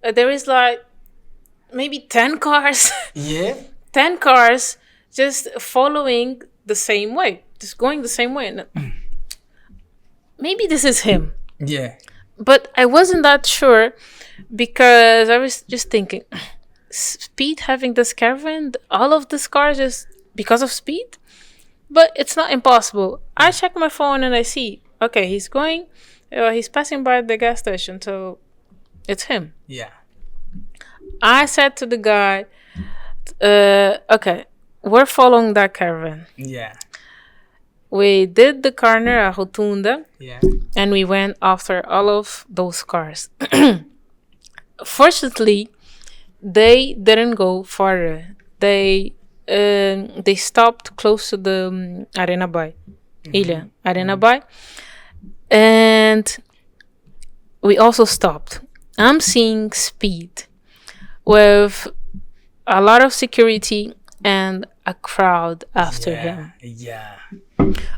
[SPEAKER 2] there is like maybe 10 cars.
[SPEAKER 1] Yeah.
[SPEAKER 2] 10 cars just following the same way. just going the same way. And maybe this is him.
[SPEAKER 1] Yeah.
[SPEAKER 2] But I wasn't that sure because I was just thinking, Speed having this caravan, all of this cars is because of Speed? But it's not impossible. I check my phone and I see, okay, he's passing by the gas station, so it's him.
[SPEAKER 1] Yeah.
[SPEAKER 2] I said to the guy, okay, we're following that caravan.
[SPEAKER 1] Yeah.
[SPEAKER 2] We did the corner, a rotunda,
[SPEAKER 1] Yeah.
[SPEAKER 2] and we went after all of those cars. Fortunately, they didn't go farther. They stopped close to the Arena Bay, Ilha Arena Bay, and we also stopped. I'm seeing Speed with a lot of security and a crowd after him.
[SPEAKER 1] Yeah.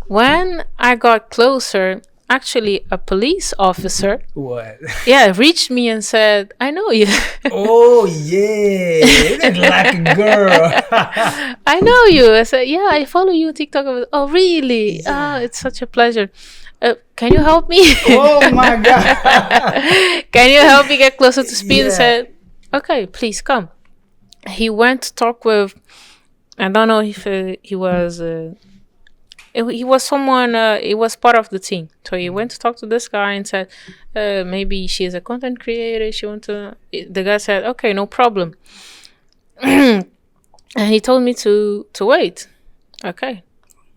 [SPEAKER 2] When I got closer, actually a police officer reached me and said, I know you.
[SPEAKER 1] Oh yeah, you look like a girl.
[SPEAKER 2] I know you. I said, yeah, I follow you on TikTok. Oh really?
[SPEAKER 1] Yeah.
[SPEAKER 2] It's such a pleasure. Can you help me?
[SPEAKER 1] Oh my god.
[SPEAKER 2] Can you help me get closer to Speed? I said, okay, please come. He went to talk with, I don't know if he was he was someone, he was part of the team. So he went to talk to this guy and said, maybe she is a content creator. The guy said, okay, no problem. And he told me to wait. Okay,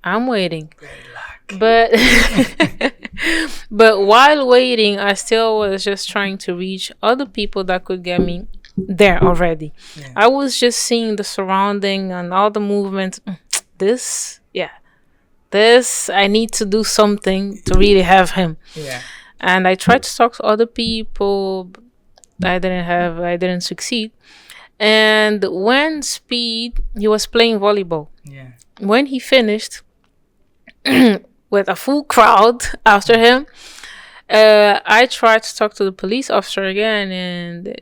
[SPEAKER 2] I'm waiting. But but while waiting, I still was just trying to reach other people that could get me there already. Yeah. I was just seeing the surrounding and all the movement. This, I need to do something to really have him. Yeah. And I tried to talk to other people. I didn't succeed. And when Speed, he was playing volleyball. Yeah. When he finished, with a full crowd after him, I tried to talk to the police officer again and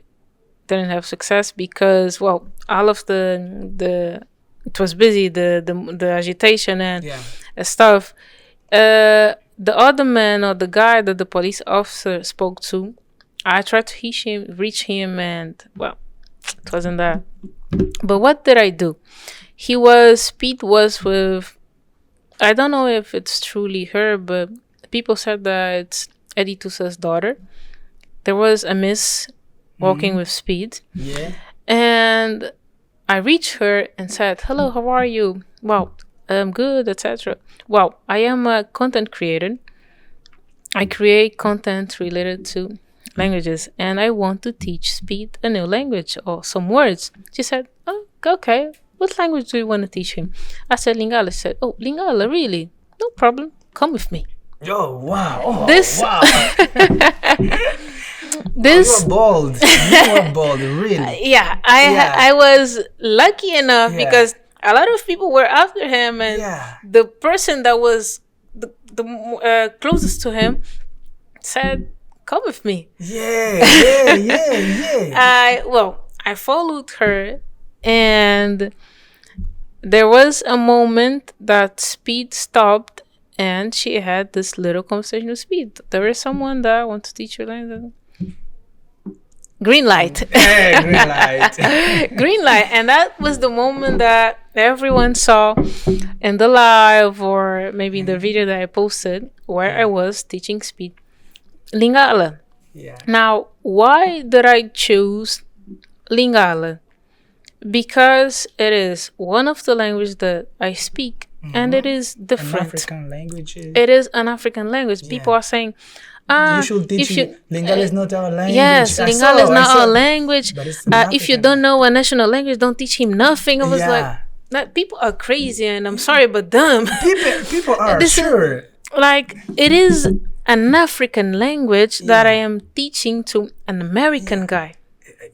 [SPEAKER 2] didn't have success because, well, all of the it was busy, the agitation and stuff. The other man or the guy that the police officer spoke to, I tried to reach him and, well, it wasn't that. But what did I do? Speed was with, I don't know if it's truly her, but people said that it's Eddie Tusa's daughter. There was a miss walking with Speed. Yeah. And I reached her and said, hello, how are you? Well, I'm good, etc. Well, I am a content creator. I create content related to languages and I want to teach Speed a new language or some words. She said, oh, okay. What language do you want to teach him? I said Lingala. She said, oh, Lingala, really? No problem. Come with me.
[SPEAKER 1] Oh, wow. Oh,
[SPEAKER 2] wow.
[SPEAKER 1] You were bold. You were bold, really.
[SPEAKER 2] I was lucky enough because a lot of people were after him and the person that was the closest to him said, come with me. Yeah. I followed her and there was a moment that Speed stopped and she had this little conversation with Speed. There is someone that wants to teach you language. Green light.
[SPEAKER 1] Green light.
[SPEAKER 2] Green light. And that was the moment that everyone saw in the live or maybe in the video that I posted where I was teaching Speed Lingala. Yeah. Now, why did I choose Lingala? Because it is one of the languages that I speak and it is different.
[SPEAKER 1] An African language.
[SPEAKER 2] It is an African language. People are saying,
[SPEAKER 1] you should teach Lingala is not our language.
[SPEAKER 2] Yes, Lingala is not our language. If you don't know a national language, don't teach him nothing. I was like, people are crazy and I'm sorry, but dumb.
[SPEAKER 1] People are, sure.
[SPEAKER 2] It is an African language that I am teaching to an American guy.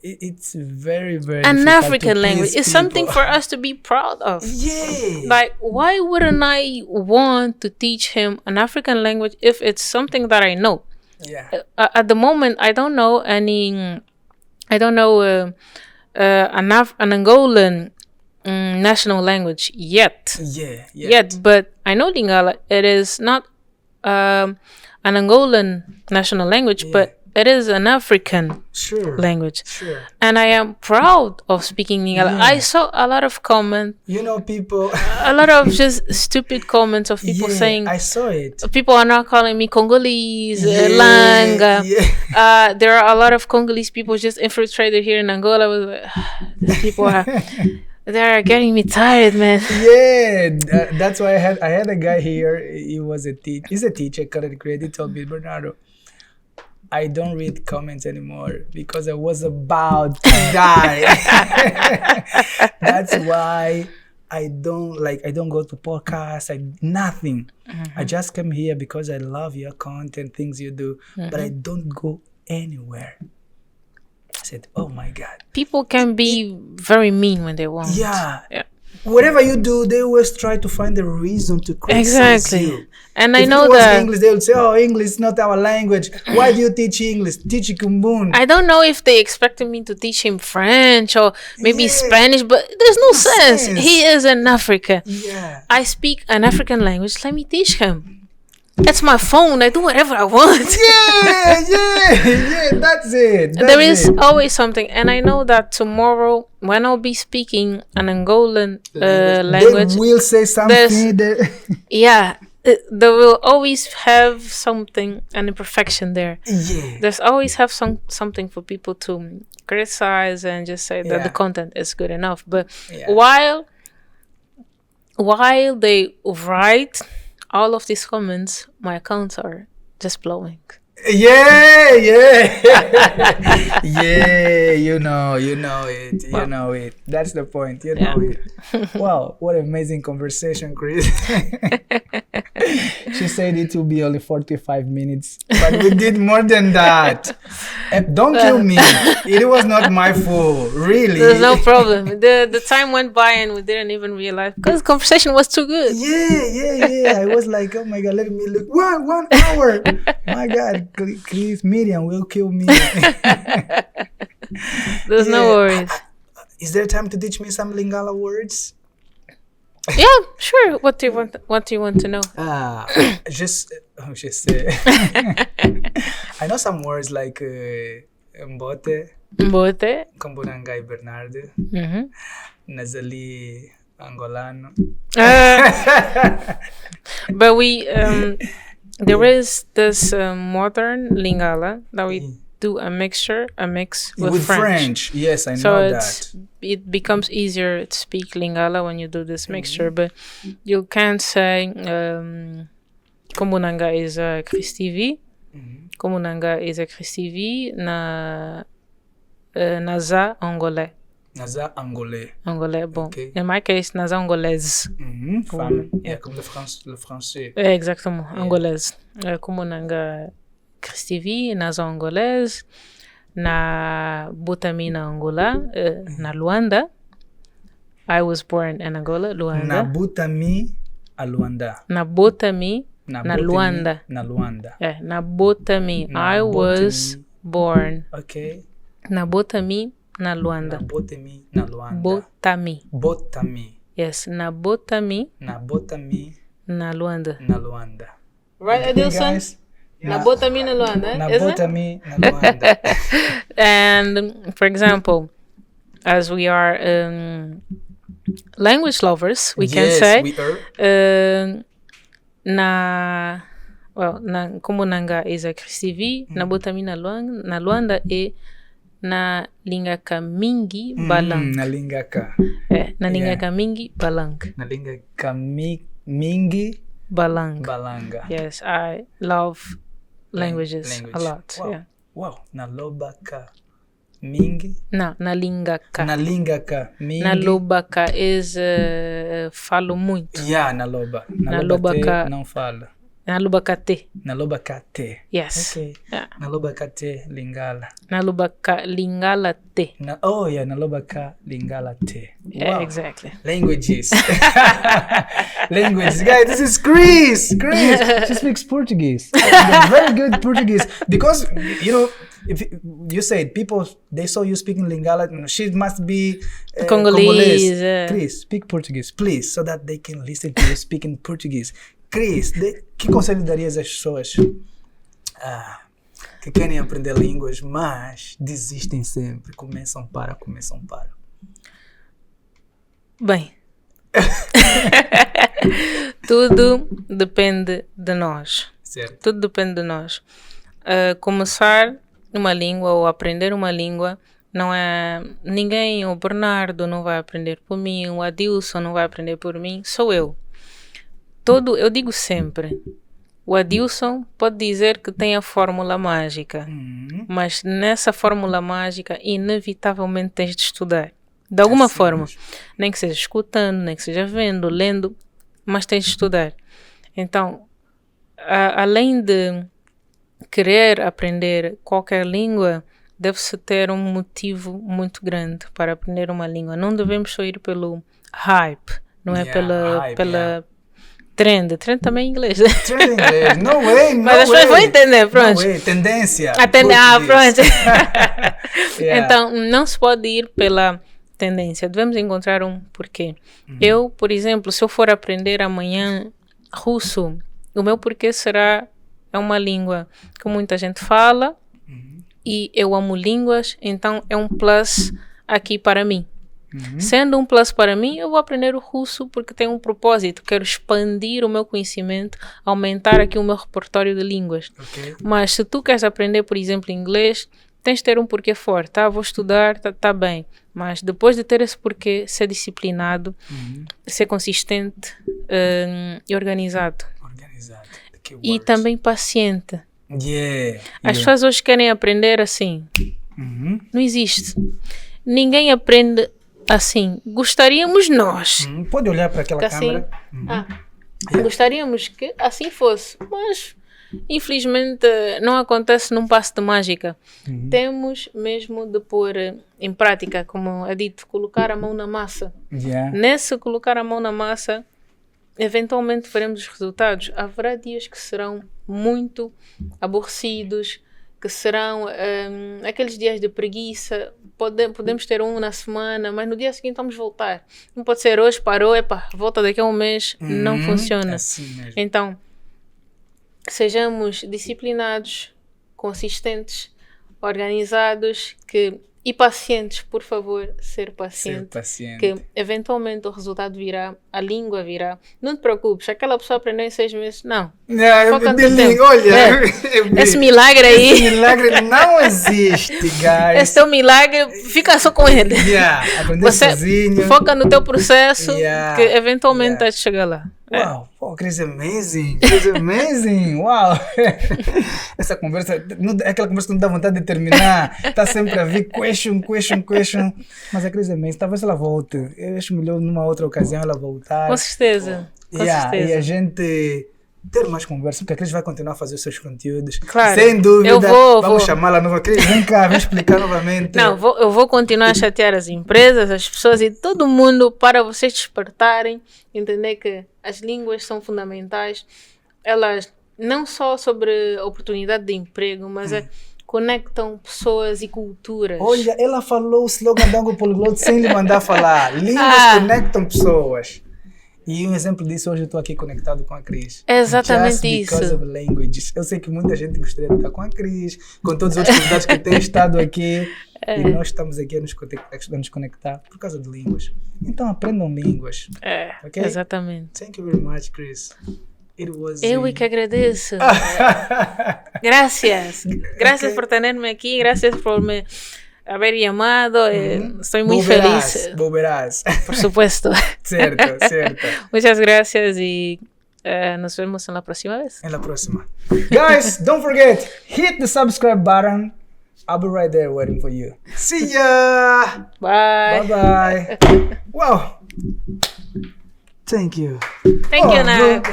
[SPEAKER 1] It's very, very
[SPEAKER 2] an African language. It's something for us to be proud of.
[SPEAKER 1] Yeah.
[SPEAKER 2] Why wouldn't I want to teach him an African language if it's something that I know? Yeah. At the moment, I don't know an Angolan national language yet.
[SPEAKER 1] Yeah.
[SPEAKER 2] Yet, but I know Lingala. It is not an Angolan national language, but it is an African language.
[SPEAKER 1] Sure.
[SPEAKER 2] And I am proud of speaking Lingala.
[SPEAKER 1] Yeah.
[SPEAKER 2] I saw a lot of comments.
[SPEAKER 1] People.
[SPEAKER 2] A lot of just stupid comments of people saying.
[SPEAKER 1] I saw it.
[SPEAKER 2] People are now calling me Congolese, Langa.
[SPEAKER 1] Yeah.
[SPEAKER 2] There are a lot of Congolese people just infiltrated here in Angola. I was like, these people are. They're getting me tired, man.
[SPEAKER 1] Yeah, that's why I had a guy here. He was he's a teacher, content creator. He told me, Bernardo, I don't read comments anymore because I was about to die. That's why I don't go to podcasts. Nothing. I just come here because I love your content, things you do, but I don't go anywhere. I said, oh my God.
[SPEAKER 2] People can be very mean when they want.
[SPEAKER 1] Yeah. Whatever you do, they always try to find a reason to criticize you.
[SPEAKER 2] And
[SPEAKER 1] if
[SPEAKER 2] I know
[SPEAKER 1] it was
[SPEAKER 2] that
[SPEAKER 1] English, they would say, "Oh, English is not our language. Why do you teach English? Teach Kumbun."
[SPEAKER 2] I don't know if they expected me to teach him French or maybe Spanish, but there's no sense. He is an African.
[SPEAKER 1] Yeah.
[SPEAKER 2] I speak an African language. Let me teach him. It's my phone. I do whatever I want.
[SPEAKER 1] Yeah. That's it.
[SPEAKER 2] There is always something. And I know that tomorrow, when I'll be speaking an Angolan language,
[SPEAKER 1] they will say something.
[SPEAKER 2] There will always have something, an imperfection there.
[SPEAKER 1] Yeah.
[SPEAKER 2] There's always have something for people to criticize and just say that the content is good enough. But while they write all of these comments, my accounts are just blowing.
[SPEAKER 1] Yeah. You know it. That's the point. You know it. Wow, what an amazing conversation, Chris. She said it will be only 45 minutes, but we did more than that. And don't kill me. It was not my fault, really.
[SPEAKER 2] There's no problem. The time went by and we didn't even realize because the conversation was too good.
[SPEAKER 1] Yeah. I was like, oh my God, let me look. 1 hour. My God, Chris, Miriam will kill me.
[SPEAKER 2] There's no worries.
[SPEAKER 1] Is there time to teach me some Lingala words?
[SPEAKER 2] Yeah, sure. What do you want to know?
[SPEAKER 1] Just I know some words like mbote, Kombunangai Bernardo, Nazali Angolano.
[SPEAKER 2] But we there is this modern Lingala that we do a mix with French.
[SPEAKER 1] Yes, I know that.
[SPEAKER 2] It becomes easier to speak Lingala when you do this mixture, but you can't say Kombunanga is a Chris TV. Kombunanga is a Chris TV na Naza Angolais.
[SPEAKER 1] Naza Angolais.
[SPEAKER 2] Angolais, bon.
[SPEAKER 1] Okay.
[SPEAKER 2] In my case, Naza Angolaise.
[SPEAKER 1] Comme le français.
[SPEAKER 2] Exactement, angolaise. Kombunanga Chris TV, Naza Angolaise, na Botami na Angola, na Luanda. I was born in Angola, Luanda.
[SPEAKER 1] Na Botami a Luanda.
[SPEAKER 2] Na Botami na Luanda.
[SPEAKER 1] Na Luanda.
[SPEAKER 2] Yeah, na Botami. I was born.
[SPEAKER 1] Okay.
[SPEAKER 2] Na Botami na Luanda.
[SPEAKER 1] Na Botami na Luanda.
[SPEAKER 2] Botami. Yes, na Botami.
[SPEAKER 1] Na Botami
[SPEAKER 2] na Luanda.
[SPEAKER 1] Na Luanda.
[SPEAKER 2] Right, Adilson? Na Botami na Luanda.
[SPEAKER 1] Na Botami na Luanda.
[SPEAKER 2] And for example, as we are language lovers, we can say
[SPEAKER 1] we are.
[SPEAKER 2] na Kombunanga is a Chris TV, na Botami na Luanda e na lingaka mingi balang.
[SPEAKER 1] Na lingaka.
[SPEAKER 2] Na lingaka mingi balang.
[SPEAKER 1] Na lingaka mingi balanga.
[SPEAKER 2] Yes, I love languages a lot.
[SPEAKER 1] Wow.
[SPEAKER 2] Yeah.
[SPEAKER 1] Wow. Na lobaka mingi.
[SPEAKER 2] Na lingaka.
[SPEAKER 1] Na lingaka mingi.
[SPEAKER 2] Na lobaka is falo muito.
[SPEAKER 1] Yeah, na loba.
[SPEAKER 2] Na lobaka
[SPEAKER 1] não fala.
[SPEAKER 2] Na lobaka te.
[SPEAKER 1] Na lobaka te.
[SPEAKER 2] Yes.
[SPEAKER 1] Okay.
[SPEAKER 2] Yeah.
[SPEAKER 1] Na lobaka te lingala.
[SPEAKER 2] Na lobaka lingala te.
[SPEAKER 1] Na lobaka lingala te.
[SPEAKER 2] Yeah,
[SPEAKER 1] wow.
[SPEAKER 2] Exactly.
[SPEAKER 1] Languages. Languages. Guys, this is Chris. She speaks Portuguese. Very good Portuguese. Because, if you said people, they saw you speaking Lingala, she must be
[SPEAKER 2] Congolese.
[SPEAKER 1] Chris, speak Portuguese, please, so that they can listen to you speaking Portuguese. Chris, que conselho darias às pessoas que querem aprender línguas, mas desistem sempre, começam para.
[SPEAKER 2] Bem, tudo depende de nós.
[SPEAKER 1] Certo.
[SPEAKER 2] Tudo depende de nós. Começar uma língua ou aprender uma língua não é ninguém, o Bernardo não vai aprender por mim, o Adilson não vai aprender por mim, sou eu. Eu digo sempre, o Adilson pode dizer que tem a fórmula mágica, mas nessa fórmula mágica inevitavelmente tens de estudar. De alguma forma, nem que seja escutando, nem que seja vendo, lendo, mas tens de estudar. Então, além de querer aprender qualquer língua, deve-se ter um motivo muito grande para aprender uma língua. Não devemos só ir pelo hype, não é pela trend. Trend também é inglês.
[SPEAKER 1] Trend em inglês, no way, no
[SPEAKER 2] mas as pessoas vão entender, pronto.
[SPEAKER 1] No way. Tendência.
[SPEAKER 2] Pronto. Então, não se pode ir pela tendência. Devemos encontrar um porquê. Eu, por exemplo, se eu for aprender amanhã russo, o meu porquê é uma língua que muita gente fala e eu amo línguas, então é um plus aqui para mim. Sendo um plus para mim, eu vou aprender o russo porque tem um propósito. Quero expandir o meu conhecimento, aumentar aqui o meu repertório de línguas. Okay. Mas se tu queres aprender, por exemplo, inglês, tens de ter um porquê forte, tá? Vou estudar, tá bem. Mas depois de ter esse porquê, ser disciplinado, ser consistente e organizado. E também paciente. As pessoas hoje querem aprender assim. Não existe. Ninguém aprende assim. Gostaríamos nós.
[SPEAKER 1] Pode olhar para aquela câmera.
[SPEAKER 2] Gostaríamos que assim fosse. Mas, infelizmente, não acontece num passo de mágica. Temos mesmo de pôr em prática, como é dito, colocar a mão na massa. Nesse colocar a mão na massa, eventualmente veremos os resultados. Haverá dias que serão muito aborrecidos, que serão aqueles dias de preguiça. Podemos ter um na semana, mas no dia seguinte vamos voltar. Não pode ser hoje, parou, volta daqui a um mês. Não funciona.
[SPEAKER 1] Assim mesmo.
[SPEAKER 2] Então, sejamos disciplinados, consistentes, organizados e pacientes, por favor, ser paciente. Que eventualmente o resultado virá, a língua virá. Não te preocupes, aquela pessoa aprendeu em 6 meses. Não. Foca no teu tempo.
[SPEAKER 1] Olha,
[SPEAKER 2] esse milagre aí.
[SPEAKER 1] Esse milagre não existe, guys.
[SPEAKER 2] Esse teu milagre, fica só com ele. Você
[SPEAKER 1] sozinho.
[SPEAKER 2] Foca no teu processo, que eventualmente vai chegar lá.
[SPEAKER 1] Wow, Chris, amazing. Chris, amazing. Wow. Essa conversa, é aquela conversa que não dá vontade de terminar. Está sempre a vir question. Mas a Chris, amazing. Talvez ela volte. Eu acho melhor numa outra ocasião ela voltar.
[SPEAKER 2] Com certeza.
[SPEAKER 1] E a gente ter mais conversa, porque a Cris vai continuar a fazer os seus conteúdos.
[SPEAKER 2] Claro.
[SPEAKER 1] Sem dúvida. Vamos
[SPEAKER 2] vou.
[SPEAKER 1] chamá-la nova. Cris, vem cá, vem explicar novamente.
[SPEAKER 2] Não, eu vou continuar a chatear as empresas, as pessoas e todo mundo para vocês despertarem, entender que as línguas são fundamentais. Elas não só sobre oportunidade de emprego, mas conectam pessoas e culturas.
[SPEAKER 1] Olha, ela falou o slogan da Angopolyglot sem lhe mandar falar. Línguas conectam pessoas. E um exemplo disso, hoje eu estou aqui conectado com a Cris.
[SPEAKER 2] É exatamente
[SPEAKER 1] isso. Just because of languages. Eu sei que muita gente gostaria de estar com a Cris, com todos os outros convidados que têm estado aqui. E nós estamos aqui a nos conectar por causa de línguas. Então aprendam línguas.
[SPEAKER 2] Okay? Exatamente.
[SPEAKER 1] Thank you very much, Chris.
[SPEAKER 2] Eu que agradeço. Gracias por tenerme aqui. Gracias por me haber llamado. Estoy muy feliz.
[SPEAKER 1] Volverás.
[SPEAKER 2] Por supuesto.
[SPEAKER 1] Cierto.
[SPEAKER 2] Muchas gracias y nos vemos en la próxima vez.
[SPEAKER 1] En la próxima. Guys, don't forget, hit the subscribe button. I'll be right there waiting for you. See ya.
[SPEAKER 2] Bye.
[SPEAKER 1] Bye. Wow. Thank you.
[SPEAKER 2] Thank you, Nat.